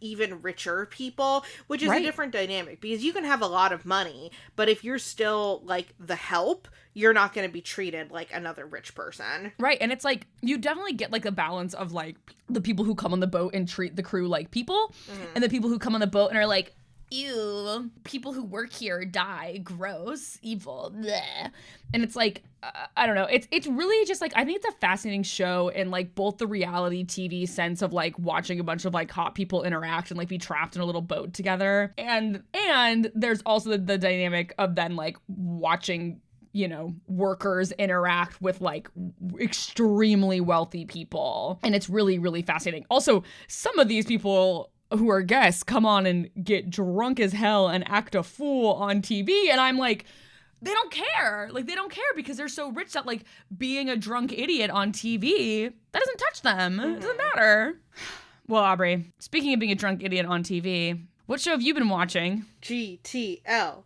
even richer people, which is a different dynamic, because you can have a lot of money, but if you're still, like, the help, you're not going to be treated like another rich person. Right, and it's, like, you definitely get, like, a balance of, like, the people who come on the boat and treat the crew like people, and the people who come on the boat and are like, ew, people who work here die, gross, evil, bleh. And it's like, I don't know, it's really just like, I think it's a fascinating show in like both the reality TV sense of like watching a bunch of like hot people interact and like be trapped in a little boat together, and there's also the dynamic of then like watching workers interact with like extremely wealthy people, and it's really, really fascinating. Also, some of these people who are guests come on and get drunk as hell and act a fool on TV, and I'm like, they don't care. Like, they don't care because they're so rich that like being a drunk idiot on TV, that doesn't touch them. It doesn't matter. Well, Aubrey, speaking of being a drunk idiot on TV, what show have you been watching? GTL.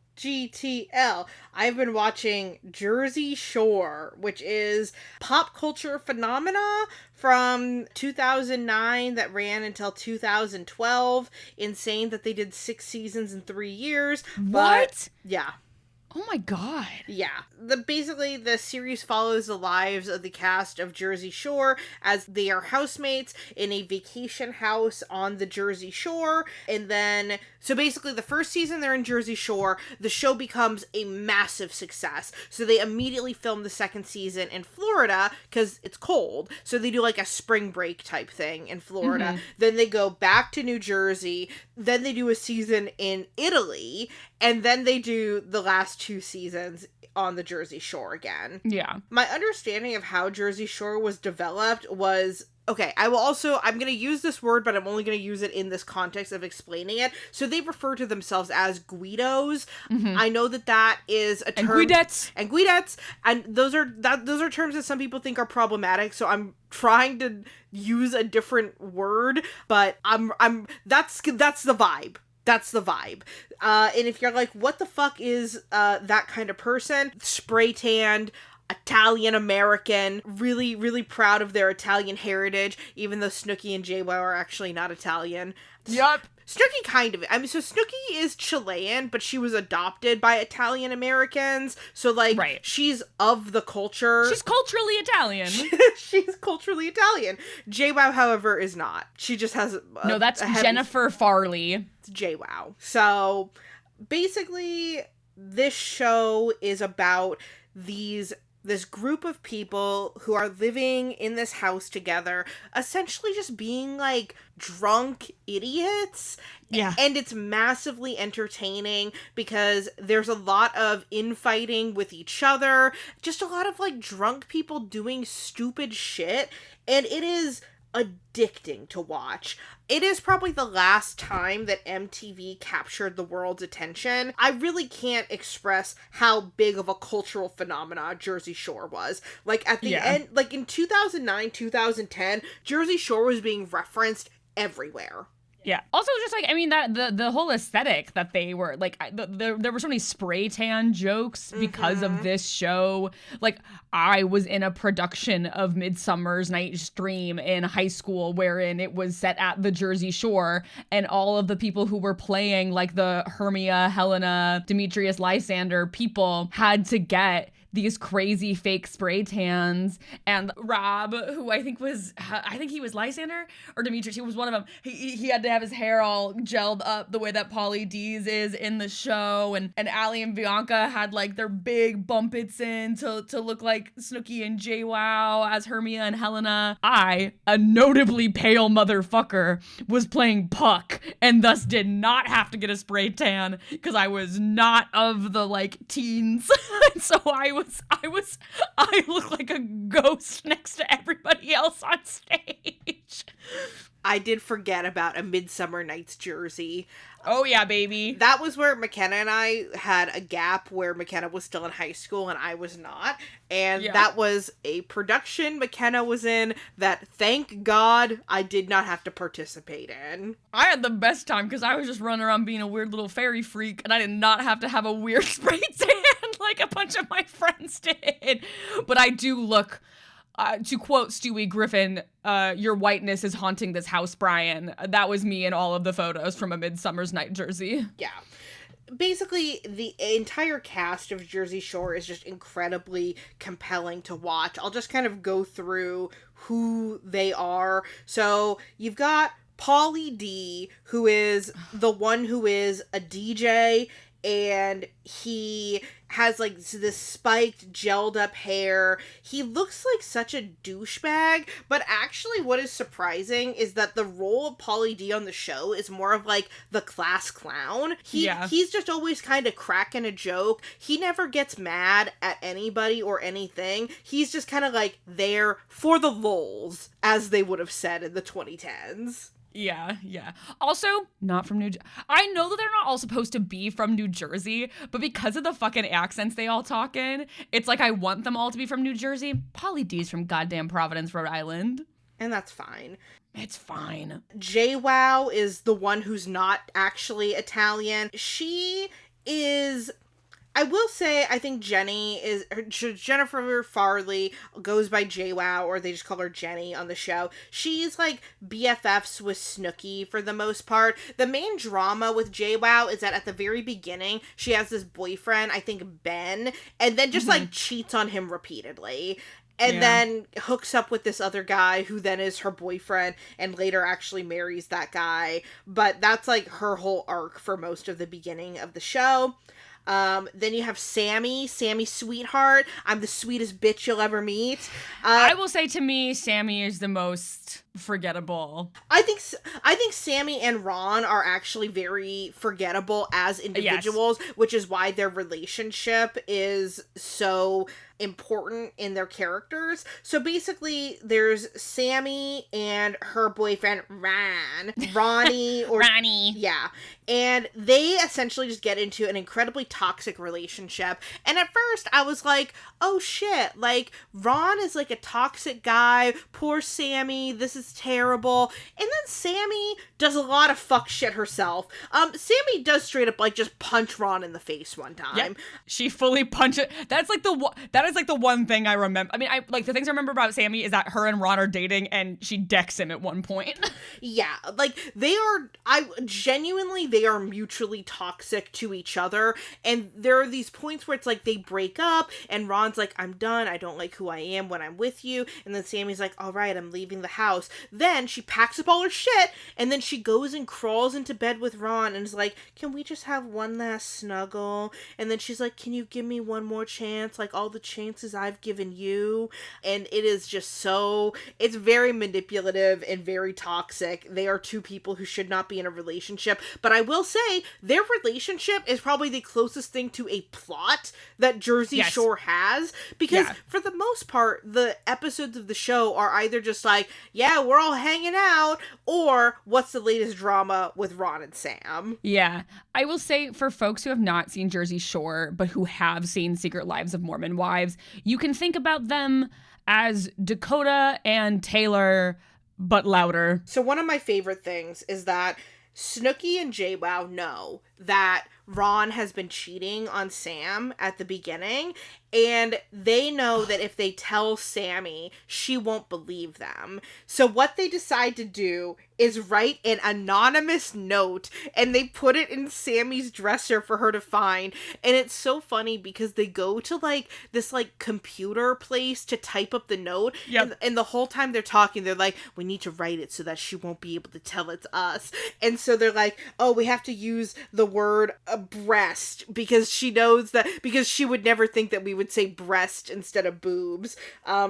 I've been watching Jersey Shore, which is pop culture phenomena from 2009 that ran until 2012. Insane that they did 6 seasons in 3 years. What? Yeah. Oh my god. Yeah. Basically, the series follows the lives of the cast of Jersey Shore as they are housemates in a vacation house on the Jersey Shore. And then, so basically the first season they're in Jersey Shore, the show becomes a massive success. So they immediately film the second season in Florida because it's cold. So they do like a spring break type thing in Florida. Then they go back to New Jersey. Then they do a season in Italy. And then they do the last 2 seasons on the Jersey Shore again. Yeah. My understanding of how Jersey Shore was developed was Okay, I'm going to use this word, but I'm only going to use it in this context of explaining it. So they refer to themselves as Guidos. Mm-hmm. I know that is a term. And Guidettes. And Guidettes. And those are terms that some people think are problematic, so I'm trying to use a different word, but that's the vibe. That's the vibe. And if you're like, what the fuck is that kind of person? Spray tanned, Italian American, really, really proud of their Italian heritage, even though Snooki and JWoww are actually not Italian. Yup. Snooki kind of. I mean, so Snooki is Chilean, but she was adopted by Italian Americans. So, like, right. She's of the culture. She's culturally Italian. She's culturally Italian. JWoww, however, is not. She just has no, that's Jennifer Farley. It's JWoww. So, basically, this show is about this group of people who are living in this house together, essentially just being like drunk idiots. Yeah. And it's massively entertaining because there's a lot of infighting with each other, just a lot of like drunk people doing stupid shit, and it is addicting to watch. It is probably the last time that MTV captured the world's attention. I really can't express how big of a cultural phenomenon Jersey Shore was. Like at the end, like in 2009, 2010, Jersey Shore was being referenced everywhere. Yeah. Also, just like, I mean, that the whole aesthetic that they were like, there were so many spray tan jokes because of this show. Like, I was in a production of Midsummer's Night's Dream in high school, wherein it was set at the Jersey Shore, and all of the people who were playing like the Hermia, Helena, Demetrius, Lysander people had to get these crazy fake spray tans. And Rob, who I think he was Lysander or Demetrius, he was one of them. He had to have his hair all gelled up the way that Pauly D's is in the show. And Allie and Bianca had like their big bumpits in to look like Snooki and JWoww as Hermia and Helena. I, a notably pale motherfucker, was playing Puck and thus did not have to get a spray tan because I was not of the like teens. So I look like a ghost next to everybody else on stage. I did forget about A Midsummer Night's Jersey. Oh yeah, baby. That was where Mackenna and I had a gap where Mackenna was still in high school and I was not. And that was a production Mackenna was in that, thank God, I did not have to participate in. I had the best time because I was just running around being a weird little fairy freak and I did not have to have a weird spray tan like a bunch of my friends did. But I do look... to quote Stewie Griffin, your whiteness is haunting this house, Brian. That was me in all of the photos from A Midsummer's Night Jersey. Yeah. Basically, the entire cast of Jersey Shore is just incredibly compelling to watch. I'll just kind of go through who they are. So, you've got Pauly D, who is the one who is a DJ, and he has like this spiked, gelled up hair. He looks like such a douchebag, but actually what is surprising is that the role of Pauly D on the show is more of like the class clown. He's just always kind of cracking a joke. He never gets mad at anybody or anything. He's just kind of like there for the lulz, as they would have said in the 2010s. Yeah. Also, not from New Jersey. I know that they're not all supposed to be from New Jersey, but because of the fucking accents they all talk in, it's like I want them all to be from New Jersey. Pauly D's from goddamn Providence, Rhode Island. And that's fine. It's fine. JWoww is the one who's not actually Italian. She is... I will say, I think Jennifer Farley goes by JWoww, or they just call her Jenny on the show. She's like BFFs with Snooki for the most part. The main drama with JWoww is that at the very beginning, she has this boyfriend, I think Ben, and then just like cheats on him repeatedly. And then hooks up with this other guy who then is her boyfriend and later actually marries that guy. But that's like her whole arc for most of the beginning of the show. Then you have Sammy Sweetheart. I'm the sweetest bitch you'll ever meet. I will say, to me, Sammy is the most forgettable. I think Sammy and Ron are actually very forgettable as individuals, which is why their relationship is so important in their characters. So basically there's Sammy and her boyfriend Ronnie or Ronnie. Yeah. And they essentially just get into an incredibly toxic relationship. And at first I was like, oh shit, like Ron is like a toxic guy, poor Sammy, this is terrible. And then Sammy does a lot of fuck shit herself. Sammy does straight up like just punch Ron in the face one time. Yep. She fully punches. That is like the one thing I remember. I mean, the things I remember about Sammy is that her and Ron are dating and she decks him at one point. Yeah, like they are mutually toxic to each other, and there are these points where it's like they break up and Ron's like, I'm done, I don't like who I am when I'm with you, and then Sammy's like, all right, I'm leaving the house. Then she packs up all her shit and then she goes and crawls into bed with Ron and is like, can we just have one last snuggle? And then she's like, can you give me one more chance, like all the chances I've given you? And it is just it's very manipulative and very toxic. They are two people who should not be in a relationship, but I will say their relationship is probably the closest thing to a plot that Jersey Shore has, because for the most part the episodes of the show are either just like, yeah, we're all hanging out, or what's the latest drama with Ron and Sam. Yeah. I will say, for folks who have not seen Jersey Shore but who have seen Secret Lives of Mormon Wives, you can think about them as Dakota and Taylor, but louder. So one of my favorite things is that Snooki and JWoww know that Ron has been cheating on Sam at the beginning, and they know that if they tell Sammy, she won't believe them. So what they decide to do is write an anonymous note, and they put it in Sammy's dresser for her to find. And it's so funny because they go to like this like computer place to type up the note, and the whole time they're talking, they're like, we need to write it so that she won't be able to tell it's us. And so they're like, oh, we have to use the word breast, because she knows that, because she would never think that we would say breast instead of boobs.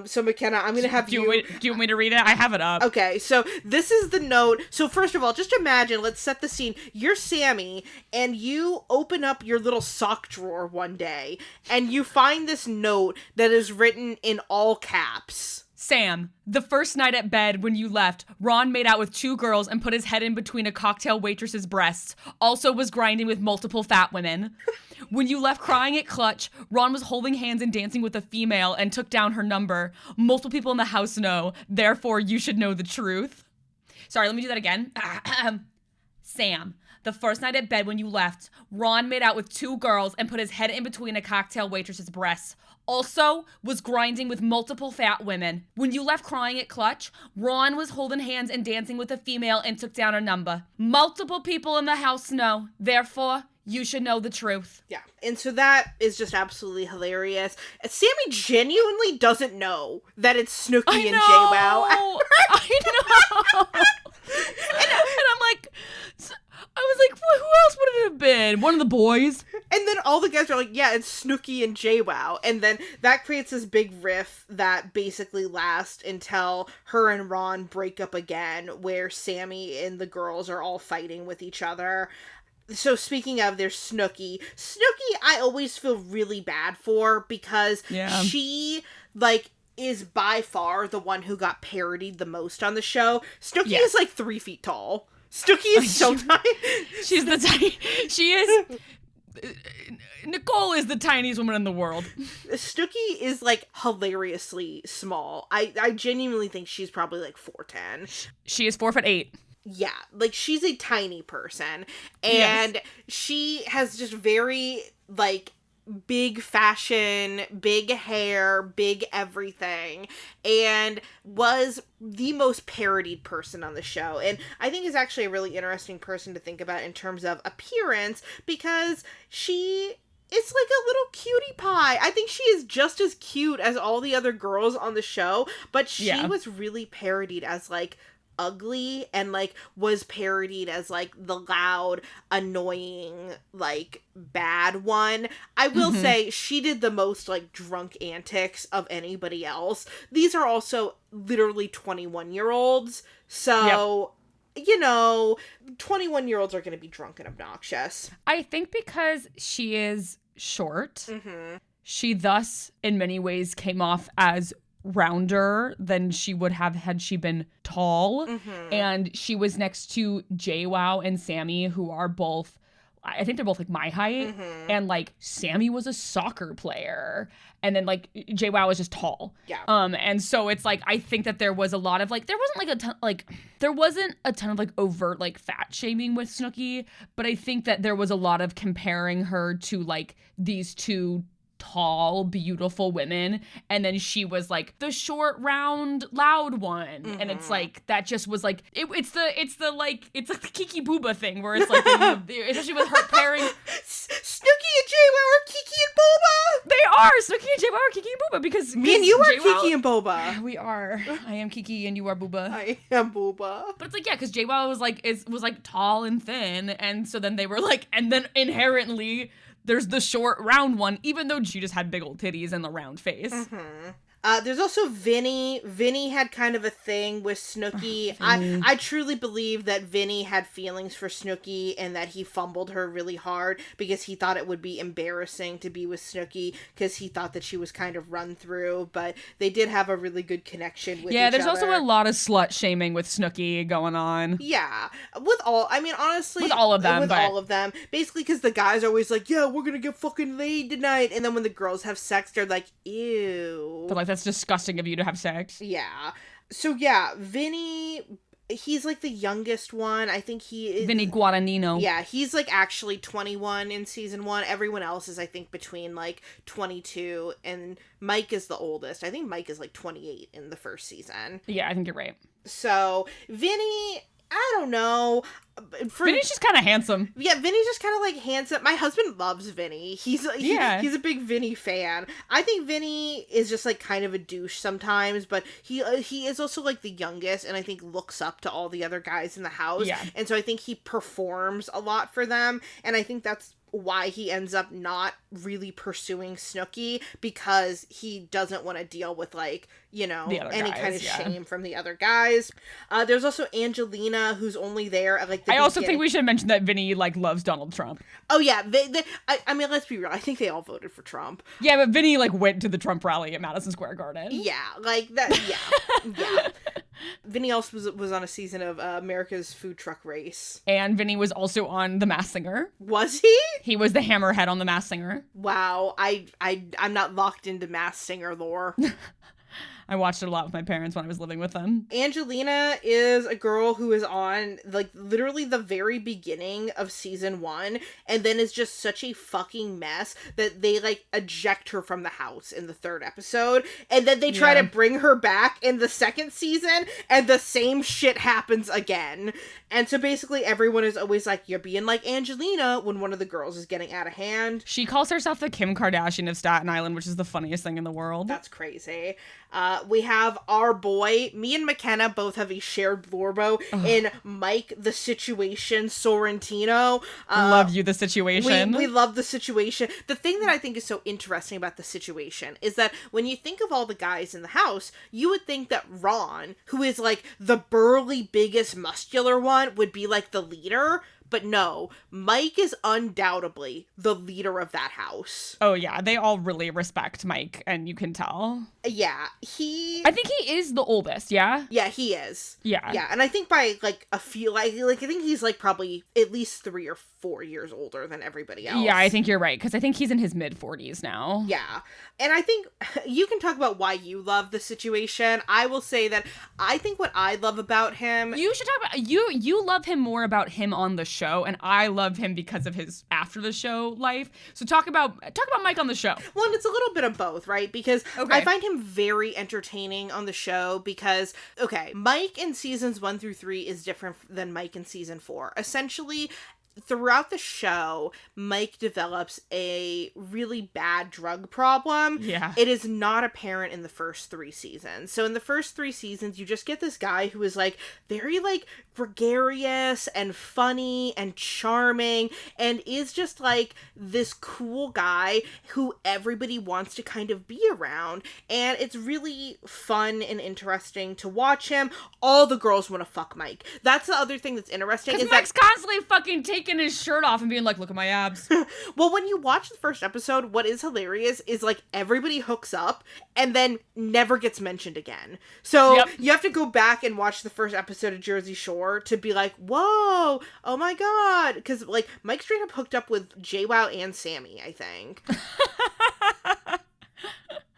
So Mackenna, I'm gonna have do you want me to read it? I have it up. Okay, so this is the note. So first of all, just imagine, let's set the scene. You're Sammy, and you open up your little sock drawer one day, and you find this note that is written in all caps. Sam, the first night at bed when you left, Ron made out with 2 girls and put his head in between a cocktail waitress's breasts. Also was grinding with multiple fat women. When you left crying at Clutch, Ron was holding hands and dancing with a female and took down her number. Multiple people in the house know, therefore you should know the truth. Sorry, let me do that again. Sam, the first night at bed when you left, Ron made out with 2 girls and put his head in between a cocktail waitress's breasts. Also was grinding with multiple fat women. When you left crying at Clutch, Ron was holding hands and dancing with a female and took down her number. Multiple people in the house know, therefore you should know the truth. Yeah, and so that is just absolutely hilarious. Sammy genuinely doesn't know that it's Snooki and JWoww. I know. and I'm like, I was like, who else would it have been? One of the boys? And then all the guys are like, yeah, it's Snooki and JWoww. And then that creates this big riff that basically lasts until her and Ron break up again, where Sammy and the girls are all fighting with each other. So speaking of, there's Snooki. Snooki, I always feel really bad for, because she, like, is by far the one who got parodied the most on the show. Snooki is like 3 feet tall. Snooki is so tiny. She's the tiny. She is. Nicole is the tiniest woman in the world. Snooki is like hilariously small. I genuinely think she's probably like 4'10". She is 4'8". Yeah, like she's a tiny person, and she has just very like big fashion, big hair, big everything, and was the most parodied person on the show. And I think is actually a really interesting person to think about in terms of appearance, because she is like a little cutie pie. I think she is just as cute as all the other girls on the show, but she was really parodied as like ugly and like was parodied as like the loud, annoying, like bad one. I will say she did the most like drunk antics of anybody else. These are also literally 21-year-olds. So you know, 21-year-olds are going to be drunk and obnoxious. I think because she is short, she thus, in many ways, came off as rounder than she would have had she been tall. And she was next to JWoww and Sammy, who are both, I think they're both like my height. And like Sammy was a soccer player. And then like JWoww was just tall. Yeah. And so it's like, I think that there was a lot of like, there wasn't a ton of like overt like fat shaming with Snooki, but I think that there was a lot of comparing her to like these two tall, beautiful women, and then she was like the short, round, loud one, and it's like that just was like it's like the Kiki Booba thing where it's like especially with her pairing. Snooki and JWoww are Kiki and Boba. They are Snooki and JWoww are Kiki and Booba because me and you are Kiki and Boba. We are. I am Kiki and you are Booba. I am Booba. But it's like because JWoww was like tall and thin, and so then they were like, and then inherently there's the short, round one, even though she just had big old titties and the round face. There's also Vinny. Vinny had kind of a thing with Snooki. I truly believe that Vinny had feelings for Snooki and that he fumbled her really hard because he thought it would be embarrassing to be with Snooki because he thought that she was kind of run through, but they did have a really good connection with each other. Yeah, there's also a lot of slut shaming with Snooki going on. Yeah. Honestly. With all of them. All of them. Basically because the guys are always like, yeah, we're gonna get fucking laid tonight. And then when the girls have sex, they're like, ew. But like, that's disgusting of you to have sex. Yeah. So yeah, Vinny, he's like the youngest one. I think he is Vinny Guadagnino. Yeah, he's like actually 21 in season 1. Everyone else is I think between like 22 and Mike is the oldest. I think Mike is like 28 in the first season. Yeah, I think you're right. So Vinny, I don't know. Vinny's just kind of handsome. Yeah, Vinny's just kind of like handsome. My husband loves Vinny. He's a big Vinny fan. I think Vinny is just like kind of a douche sometimes, but he is also like the youngest and I think looks up to all the other guys in the house. Yeah. And so I think he performs a lot for them, and I think that's why he ends up not really pursuing Snooki, because he doesn't want to deal with like, you know, any kind of shame from the other guys. There's also Angelina, who's only there at like the beginning. Also think we should mention that Vinny like loves Donald Trump. Oh yeah, I mean, let's be real, I think they all voted for Trump. Yeah, but Vinny like went to the Trump rally at Madison Square Garden. Yeah, like that. Yeah. Vinny also was on a season of America's Food Truck Race. And Vinny was also on The Masked Singer. Was he? He was the hammerhead on The Masked Singer. Wow, I'm not locked into Masked Singer lore. I watched it a lot with my parents when I was living with them. Angelina is a girl who is on, like, literally the very beginning of season 1, and then is just such a fucking mess that they, like, eject her from the house in the 3rd episode, and then they try to bring her back in the 2nd season, and the same shit happens again. And so basically everyone is always like, you're being like Angelina when one of the girls is getting out of hand. She calls herself the Kim Kardashian of Staten Island, which is the funniest thing in the world. That's crazy. We have our boy, me and Mackenna both have a shared Lorbo in Mike the Situation Sorrentino. Love you, The Situation. We love The Situation. The thing that I think is so interesting about The Situation is that when you think of all the guys in the house, you would think that Ron, who is like the burly, biggest, muscular one, would be like the leader. But no, Mike is undoubtedly the leader of that house. Oh yeah, they all really respect Mike, and you can tell. Yeah, I think he is the oldest, yeah? Yeah, he is. Yeah. Yeah, and I think by, like, a few, like I think he's, like, probably at least 3 or 4 years older than everybody else. Yeah, I think you're right, because I think he's in his mid-40s now. Yeah. And I think you can talk about why you love The Situation. I will say that I think what I love about him... You should talk about... You love him more about him on the show, and I love him because of his after-the-show life. So talk about Mike on the show. Well, and it's a little bit of both, right? Because I find him very entertaining on the show because, okay, Mike in seasons 1 through 3 is different than Mike in season 4. Essentially, throughout the show, Mike develops a really bad drug problem. Yeah. It is not apparent in the first 3 seasons. So in the first 3 seasons, you just get this guy who is like very like gregarious and funny and charming and is just like this cool guy who everybody wants to kind of be around. And it's really fun and interesting to watch him. All the girls want to fuck Mike. That's the other thing that's interesting. Because Mike's constantly fucking taking his shirt off and being like, look at my abs. Well, when you watch the first episode, what is hilarious is like everybody hooks up and then never gets mentioned again. So you have to go back and watch the first episode of Jersey Shore to be like, whoa, oh my god. Because like Mike straight up hooked up with JWoww and Sammy, I think.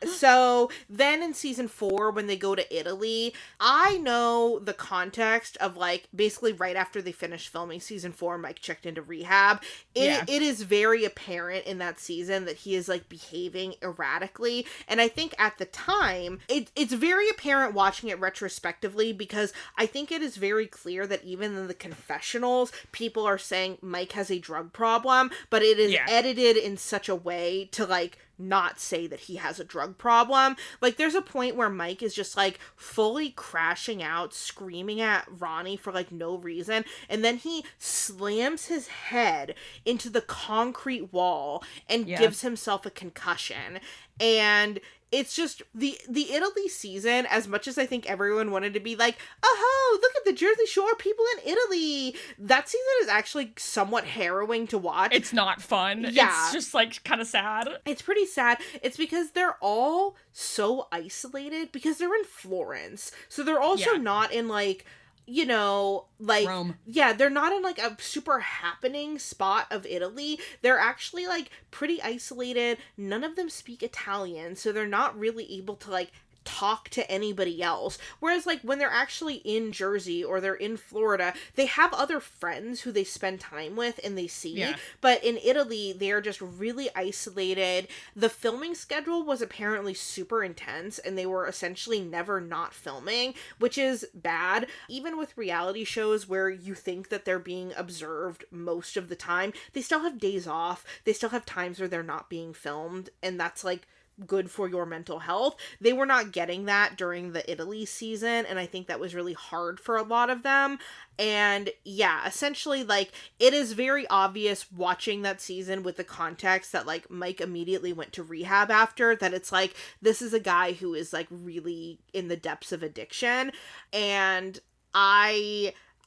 So then in season 4, when they go to Italy, I know the context of like basically right after they finished filming season 4, Mike checked into rehab. It is very apparent in that season that he is like behaving erratically. And I think at the time, it's very apparent watching it retrospectively because I think it is very clear that even in the confessionals, people are saying Mike has a drug problem, but it is edited in such a way to like not say that he has a drug problem. Like there's a point where Mike is just like fully crashing out, screaming at Ronnie for like no reason, and then he slams his head into the concrete wall and gives himself a concussion. And it's just the Italy season, as much as I think everyone wanted to be like, oh, look at the Jersey Shore people in Italy, that season is actually somewhat harrowing to watch. It's not fun. Yeah. It's just like kind of sad. It's pretty sad. It's because they're all so isolated because they're in Florence. So they're also not in like, you know, like Rome. Yeah, they're not in like a super happening spot of Italy. They're actually like pretty isolated. None of them speak Italian, so they're not really able to like talk to anybody else. Whereas like when they're actually in Jersey or they're in Florida, they have other friends who they spend time with and they see. Yeah. But in Italy, they are just really isolated. The filming schedule was apparently super intense and they were essentially never not filming, which is bad. Even with reality shows where you think that they're being observed most of the time, they still have days off. They still have times where they're not being filmed, and that's like good for your mental health. They were not getting that during the Italy season, and I think that was really hard for a lot of them. And yeah, essentially like it is very obvious watching that season with the context that like Mike immediately went to rehab after, that it's like this is a guy who is like really in the depths of addiction. And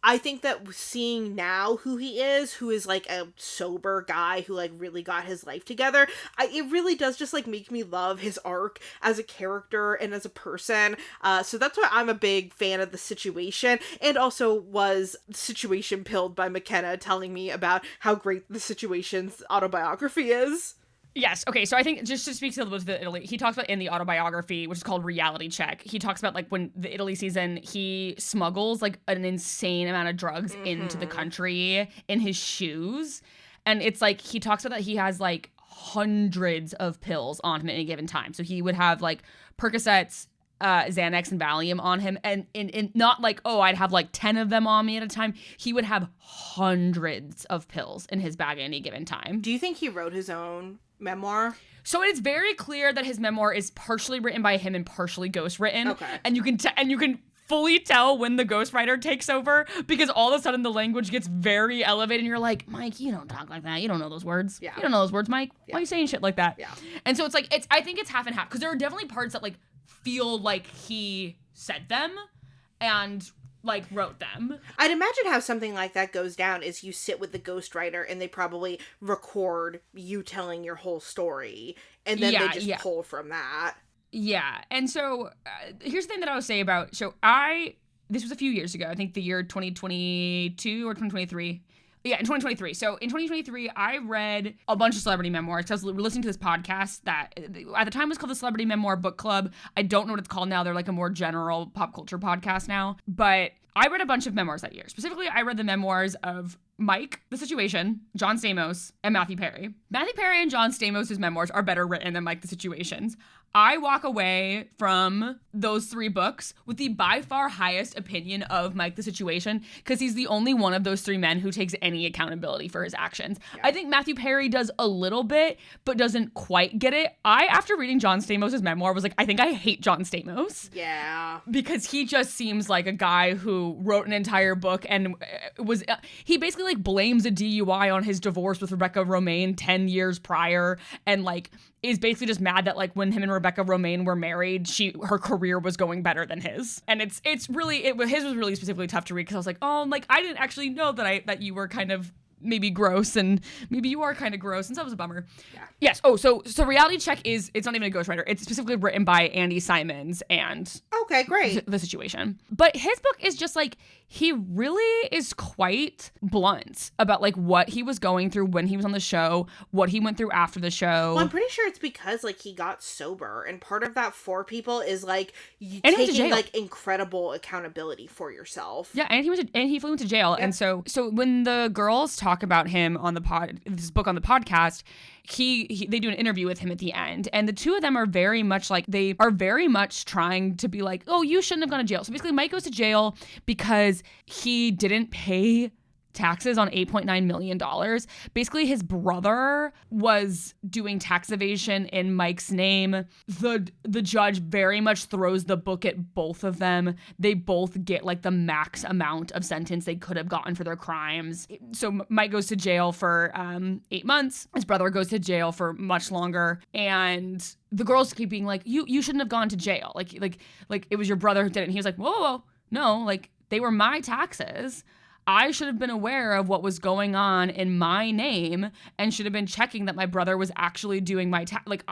I think that seeing now who he is, who is like a sober guy who like really got his life together, it really does just like make me love his arc as a character and as a person. So that's why I'm a big fan of The Situation, and also was situation pilled by Mackenna telling me about how great The Situation's autobiography is. Yes. Okay. So I think just to speak to a little bit of the Italy, he talks about in the autobiography, which is called Reality Check. He talks about like when the Italy season, he smuggles like an insane amount of drugs into the country in his shoes. And it's like, he talks about that he has like hundreds of pills on him at any given time. So he would have like Percocets, Xanax and Valium on him, and not like, oh, I'd have like 10 of them on me at a time. He would have hundreds of pills in his bag at any given time. Do you think he wrote his own memoir? So it's very clear that his memoir is partially written by him and partially ghostwritten. Okay. And you can fully tell when the ghostwriter takes over, because all of a sudden the language gets very elevated and you're like, Mike, you don't talk like that. You don't know those words. Yeah. You don't know those words, Mike. Yeah. Why are you saying shit like that? Yeah. And so it's like, I think it's half and half, because there are definitely parts that like feel like he said them and like wrote them. I'd imagine how something like that goes down is you sit with the ghostwriter and they probably record you telling your whole story, and then they just pull from that. Yeah. And so here's the thing that I would say about, this was a few years ago, I think the year 2022 or 2023. Yeah, in 2023. So in 2023, I read a bunch of celebrity memoirs. I was listening to this podcast that at the time was called the Celebrity Memoir Book Club. I don't know what it's called now. They're like a more general pop culture podcast now. But I read a bunch of memoirs that year. Specifically, I read the memoirs of Mike, The Situation, John Stamos, and Matthew Perry. Matthew Perry and John Stamos' memoirs are better written than Mike, The Situations. I walk away from those 3 books with the by far highest opinion of Mike, The Situation, because he's the only one of those 3 men who takes any accountability for his actions. Yeah. I think Matthew Perry does a little bit, but doesn't quite get it. After reading John Stamos' memoir, was like, I think I hate John Stamos. Yeah. Because he just seems like a guy who wrote an entire book and he basically like blames a DUI on his divorce with Rebecca Romaine 10 years prior, and like is basically just mad that like when him and Rebecca Romaine were married, her career was going better than his. And his was really specifically tough to read because I was like, oh, like I didn't actually know that you were kind of maybe gross, and maybe you are kind of gross, and so that was a bummer. Yeah. Yes. Oh, so Reality Check it's not even a ghostwriter. It's specifically written by Andy Simons and okay, great. The Situation. But his book is just like, he really is quite blunt about like what he was going through when he was on the show, what he went through after the show. Well, I'm pretty sure it's because like he got sober, and part of that for people is like you taking like incredible accountability for yourself. Yeah, and he flew into jail. Yeah. And so when the girls talk about him on this book on the podcast, they do an interview with him at the end, and the two of them are very much trying to be like, oh, you shouldn't have gone to jail. So basically Mike goes to jail because he didn't pay taxes on $8.9 million. Basically, his brother was doing tax evasion in Mike's name. The judge very much throws the book at both of them. They both get like the max amount of sentence they could have gotten for their crimes. So Mike goes to jail for 8 months. His brother goes to jail for much longer. And the girls keep being like, you shouldn't have gone to jail. Like it was your brother who did it. And he was like, whoa, no, like they were my taxes. I should have been aware of what was going on in my name and should have been checking that my brother was actually doing my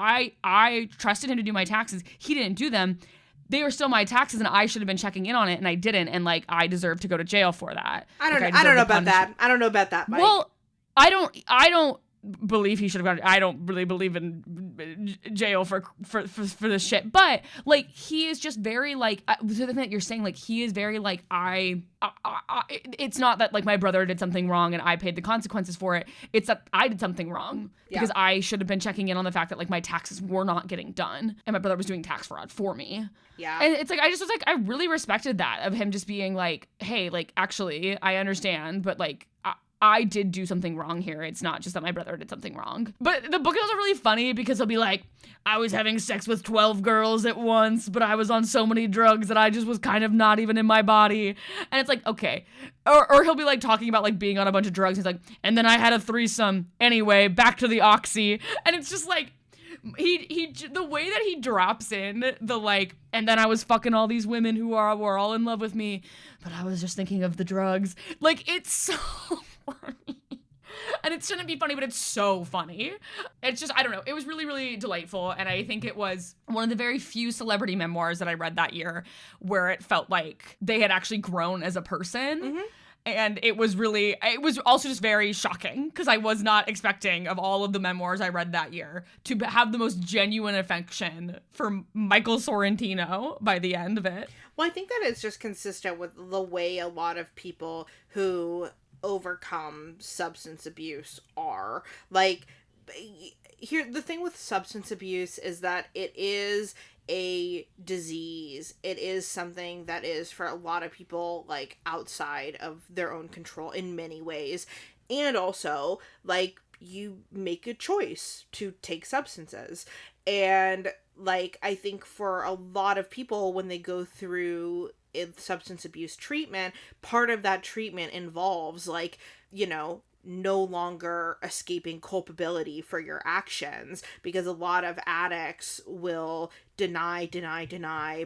I trusted him to do my taxes. He didn't do them. They were still my taxes, and I should have been checking in on it, and I didn't. And like I deserve to go to jail for that. I don't know about that. I don't know about that, Mike. Well, I don't believe he should have gone. I don't really believe in jail for this shit. But like he is just very like the thing that you're saying, like he is very like it's not that like my brother did something wrong and I paid the consequences for it. It's that I did something wrong because I should have been checking in on the fact that like my taxes were not getting done and my brother was doing tax fraud for me. Yeah. And it's like I just was like I really respected that of him just being like, hey, like actually I understand, but like I did do something wrong here. It's not just that my brother did something wrong. But the book is also really funny because he'll be like, I was having sex with 12 girls at once, but I was on so many drugs that I just was kind of not even in my body. And it's like, okay. Or he'll be like talking about like being on a bunch of drugs. He's like, and then I had a threesome. Anyway, back to the oxy. And it's just like, he the way that he drops in the like, and then I was fucking all these women who were all in love with me, but I was just thinking of the drugs. Like, it's so funny. And it shouldn't be funny, but it's so funny. It's just, I don't know. It was really, really delightful. And I think it was one of the very few celebrity memoirs that I read that year where it felt like they had actually grown as a person. Mm-hmm. And it was also just very shocking because I was not expecting, of all of the memoirs I read that year, to have the most genuine affection for Michael Sorrentino by the end of it. Well, I think that it's just consistent with the way a lot of people who overcome substance abuse are. Like, here, the thing with substance abuse is that it is a disease. It is something that is, for a lot of people, like, outside of their own control in many ways. And also, like, you make a choice to take substances. And, like, I think for a lot of people, when they go through substance abuse treatment, part of that treatment involves, like, you know, no longer escaping culpability for your actions, because a lot of addicts will deny,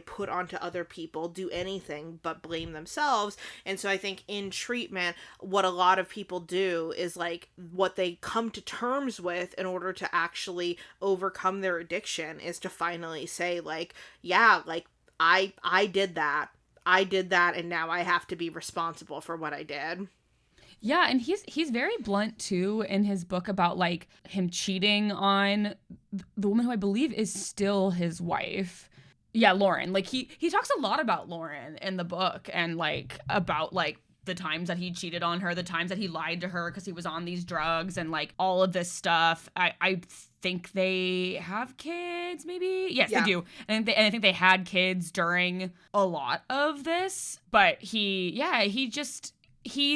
put onto other people, do anything but blame themselves. And so I think in treatment, what a lot of people do is, like, what they come to terms with in order to actually overcome their addiction is to finally say, like, yeah, like, I did that, and now I have to be responsible for what I did. Yeah, and he's very blunt too in his book about like him cheating on the woman who I believe is still his wife. Yeah, Lauren. Like he talks a lot about Lauren in the book and like about like the times that he cheated on her, the times that he lied to her because he was on these drugs and like all of this stuff. I think they have kids, maybe? Yes, they do. And I think they had kids during a lot of this. But he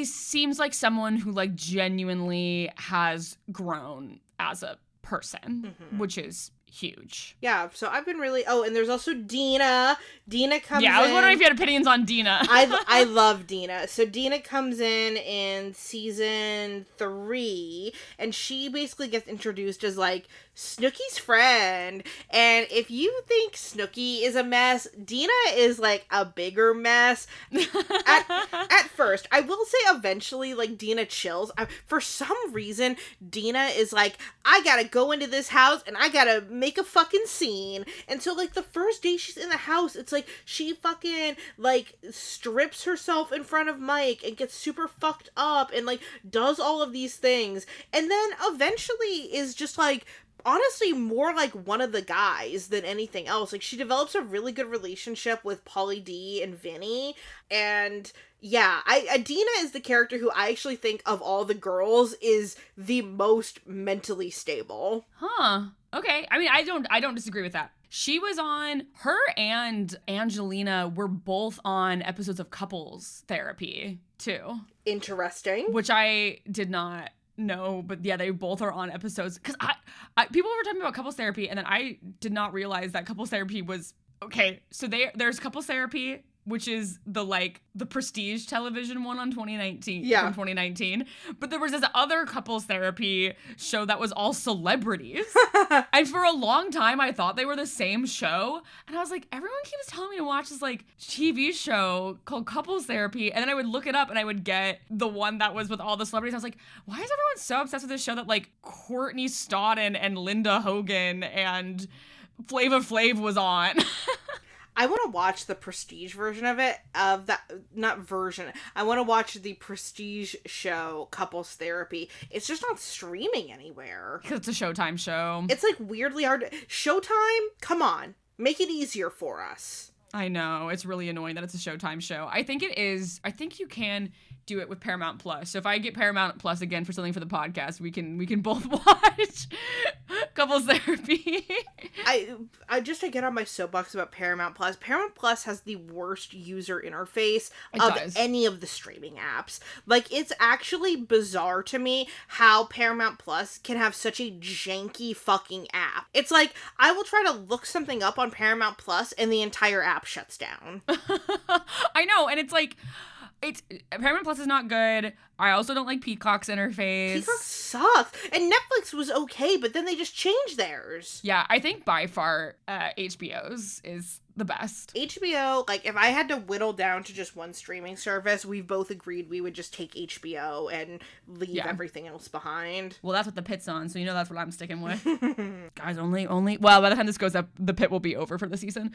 seems like someone who like genuinely has grown as a person, which is huge. Yeah, so I've been really... Oh, and there's also Dina. Dina comes in... Yeah, I was wondering if you had opinions on Dina. I love Dina. So Dina comes in season 3, and she basically gets introduced as, like, Snooki's friend. And if you think Snooki is a mess, Dina is, like, a bigger mess. At first. I will say eventually, like, Dina chills. For some reason, Dina is like, I gotta go into this house, and I gotta make a fucking scene. And so, like, the first day she's in the house, it's like she fucking, like, strips herself in front of Mike and gets super fucked up and, like, does all of these things. And then eventually is just, like, honestly more like one of the guys than anything else. Like, she develops a really good relationship with Pauly D and Vinny. And yeah, Dina is the character who I actually think of all the girls is the most mentally stable. Huh. Okay. I mean, I don't disagree with that. She was on, her and Angelina were both on episodes of couples therapy too. Interesting. Which I did not know, but yeah, they both are on episodes. Because I people were talking about couples therapy, and then I did not realize that couples therapy was, okay, so there's couples therapy, which is the Prestige television one on 2019. Yeah. From 2019. But there was this other couples therapy show that was all celebrities. And for a long time, I thought they were the same show. And I was like, everyone keeps telling me to watch this like TV show called Couples Therapy. And then I would look it up and I would get the one that was with all the celebrities. I was like, why is everyone so obsessed with this show that like Courtney Stodden and Linda Hogan and Flava Flav was on? I want to watch the Prestige version of it, not version. I want to watch the Prestige show, Couples Therapy. It's just not streaming anywhere. Because it's a Showtime show. It's like weirdly hard. Showtime? Come on. Make it easier for us. I know. It's really annoying that it's a Showtime show. I think it is. I think you can do it with Paramount Plus. So if I get Paramount Plus again for something for the podcast, we can both watch Couples Therapy. I just to get on my soapbox about Paramount Plus. Paramount Plus has the worst user interface of any of the streaming apps. Like, it's actually bizarre to me how Paramount Plus can have such a janky fucking app. It's like, I will try to look something up on Paramount Plus and the entire app shuts down. I know, and it's like, Paramount Plus is not good. I also don't like Peacock's interface. Peacock sucks. And Netflix was okay, but then they just changed theirs. Yeah, I think by far HBO's is the best. HBO, like, if I had to whittle down to just one streaming service, we've both agreed we would just take HBO and leave everything else behind. Well, that's what the Pit's on, so you know that's what I'm sticking with. Guys, only, well, by the time this goes up, the Pit will be over for the season.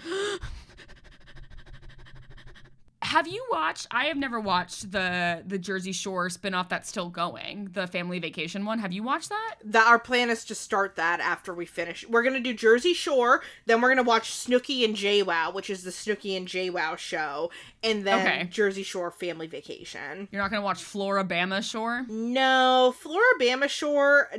Have you watched, I have never watched the Jersey Shore spinoff that's still going, the family vacation one. Have you watched that? Our plan is to start that after we finish. We're going to do Jersey Shore, then we're going to watch Snooki and JWoww, which is the Snooki and JWoww show, and then Jersey Shore family vacation. You're not going to watch Floribama Shore? No, Floribama Shore,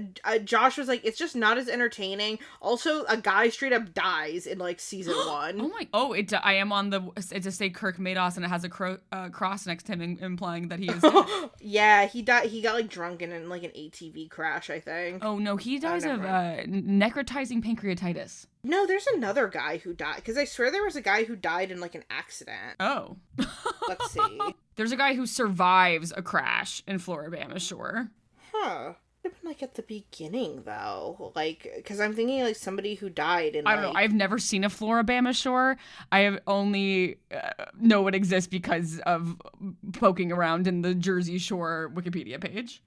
Josh was like, it's just not as entertaining. Also, a guy straight up dies in like season 1. I am on it just say Kirk Mados and it has a cross next to him implying that he is Yeah, he died. He got like drunk in like an ATV crash, I think. Oh no, he dies of necrotizing pancreatitis. No, there's another guy who died, because I swear there was a guy who died in like an accident. Oh. Let's see. There's a guy who survives a crash in Floribama Shore. Huh. It been like at the beginning though, like, because I'm thinking like somebody who died in, I don't know, I've never seen a Floribama Shore. I have only know it exists because of poking around in the Jersey Shore Wikipedia page.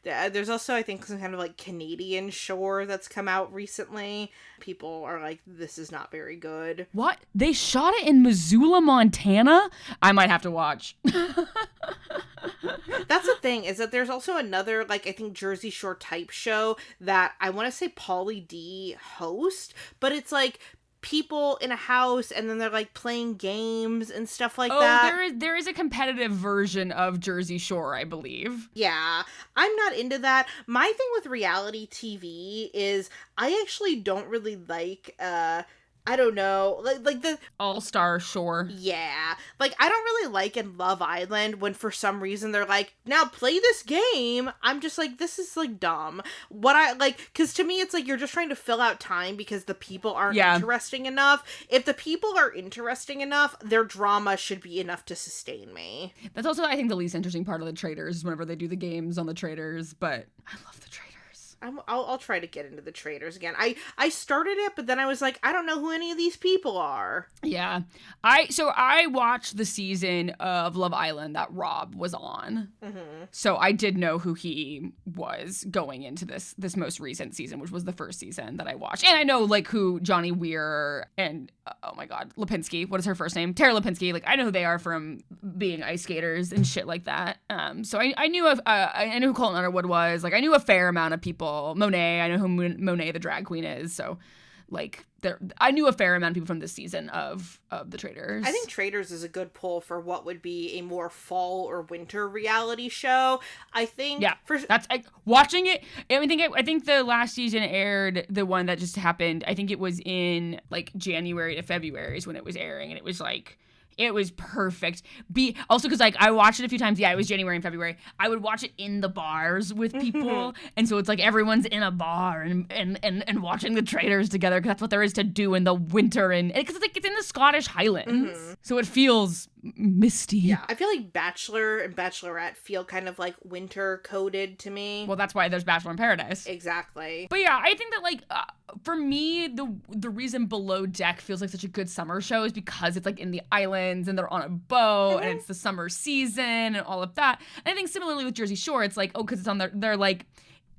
There's also, I think, some kind of like Canadian Shore that's come out recently. People are like, this is not very good. What? They shot it in Missoula, Montana? I might have to watch. That's the thing, is that there's also another, like, I think Jersey Shore type show that I want to say Pauly D host, but it's like people in a house and then they're like playing games and stuff like that. There is a competitive version of Jersey Shore, I believe. Yeah, I'm not into that. My thing with reality TV is I actually don't really like I don't know, like the All-Star Shore. Yeah. Like, I don't really like in Love Island when for some reason they're like, now play this game. I'm just like, this is like dumb. What I like, because to me it's like you're just trying to fill out time because the people aren't interesting enough. If the people are interesting enough, their drama should be enough to sustain me. That's also, I think, the least interesting part of the Traitors, whenever they do the games on the Traitors, but I love the Traitors. I'll try to get into the Traitors again. I started it, but then I was like, I don't know who any of these people are. Yeah. I watched the season of Love Island that Rob was on. Mm-hmm. So I did know who he was going into this most recent season, which was the first season that I watched. And I know like who Johnny Weir and oh my God, Lipinski. What is her first name? Tara Lipinski. Like I know who they are from being ice skaters and shit like that. So I knew who Colton Underwood was. Like I knew a fair amount of people. Monet, I know who Monet the drag queen is, so like I knew a fair amount of people from this season of the Traitors. I think Traitors is a good pull for what would be a more fall or winter reality show. I think watching it. I think the last season aired, the one that just happened. I think it was in like January to February is when it was airing, and it was like. It was perfect. Also because like I watched it a few times. Yeah, it was January and February. I would watch it in the bars with people, and so it's like everyone's in a bar and watching the Traitors together because that's what there is to do in the winter and because it's like it's in the Scottish Highlands, so it feels misty. Yeah, I feel like Bachelor and Bachelorette feel kind of like winter coded to me. Well, that's why there's Bachelor in Paradise. Exactly. But yeah, I think that like for me, the reason Below Deck feels like such a good summer show is because it's like in the islands and they're on a boat and it's the summer season and all of that. And I think similarly with Jersey Shore, it's like, because it's on they're like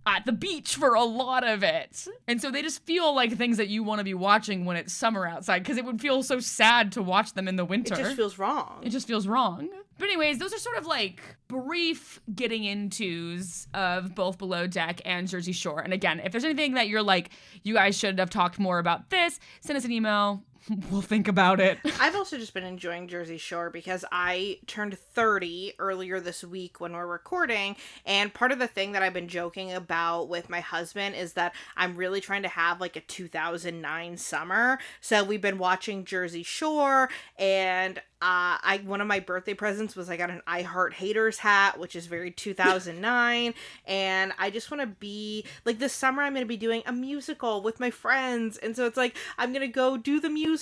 at the beach for a lot of it. And so they just feel like things that you want to be watching when it's summer outside because it would feel so sad to watch them in the winter. It just feels wrong. It just feels wrong. But anyways, those are sort of like brief getting intos of both Below Deck and Jersey Shore. And again, if there's anything that you're like, you guys should have talked more about this, send us an email. We'll think about it. I've also just been enjoying Jersey Shore because I turned 30 earlier this week when we're recording, and part of the thing that I've been joking about with my husband is that I'm really trying to have like a 2009 summer. So we've been watching Jersey Shore, and one of my birthday presents was I got an I Heart Haters hat, which is very 2009, and I just want to be like this summer I'm going to be doing a musical with my friends, and so it's like I'm going to go do the musical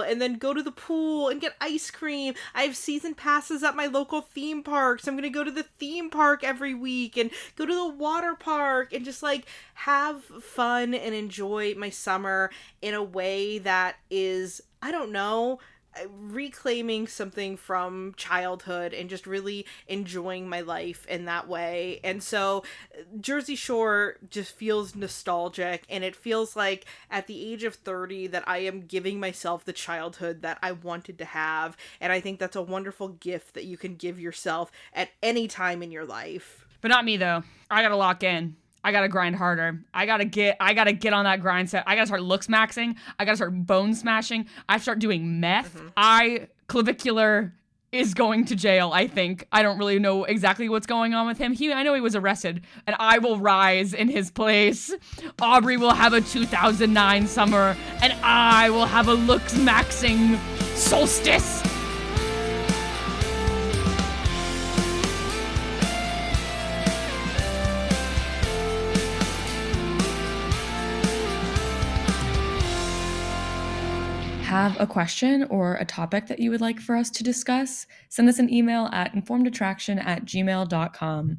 and then go to the pool and get ice cream. I have season passes at my local theme park, so I'm going to go to the theme park every week and go to the water park and just like have fun and enjoy my summer in a way that is, I don't know, reclaiming something from childhood and just really enjoying my life in that way. And so Jersey Shore just feels nostalgic, and it feels like at the age of 30 that I am giving myself the childhood that I wanted to have. And I think that's a wonderful gift that you can give yourself at any time in your life. But not me though. I gotta lock in. I gotta grind harder. I gotta get on that grind set. I gotta start looks maxing. I gotta start bone smashing. I start doing meth. Clavicular is going to jail, I think. I don't really know exactly what's going on with him. I know he was arrested, and I will rise in his place. Aubrey will have a 2009 summer, and I will have a looks maxing solstice. Have a question or a topic that you would like for us to discuss? Send us an email at informedattraction@gmail.com.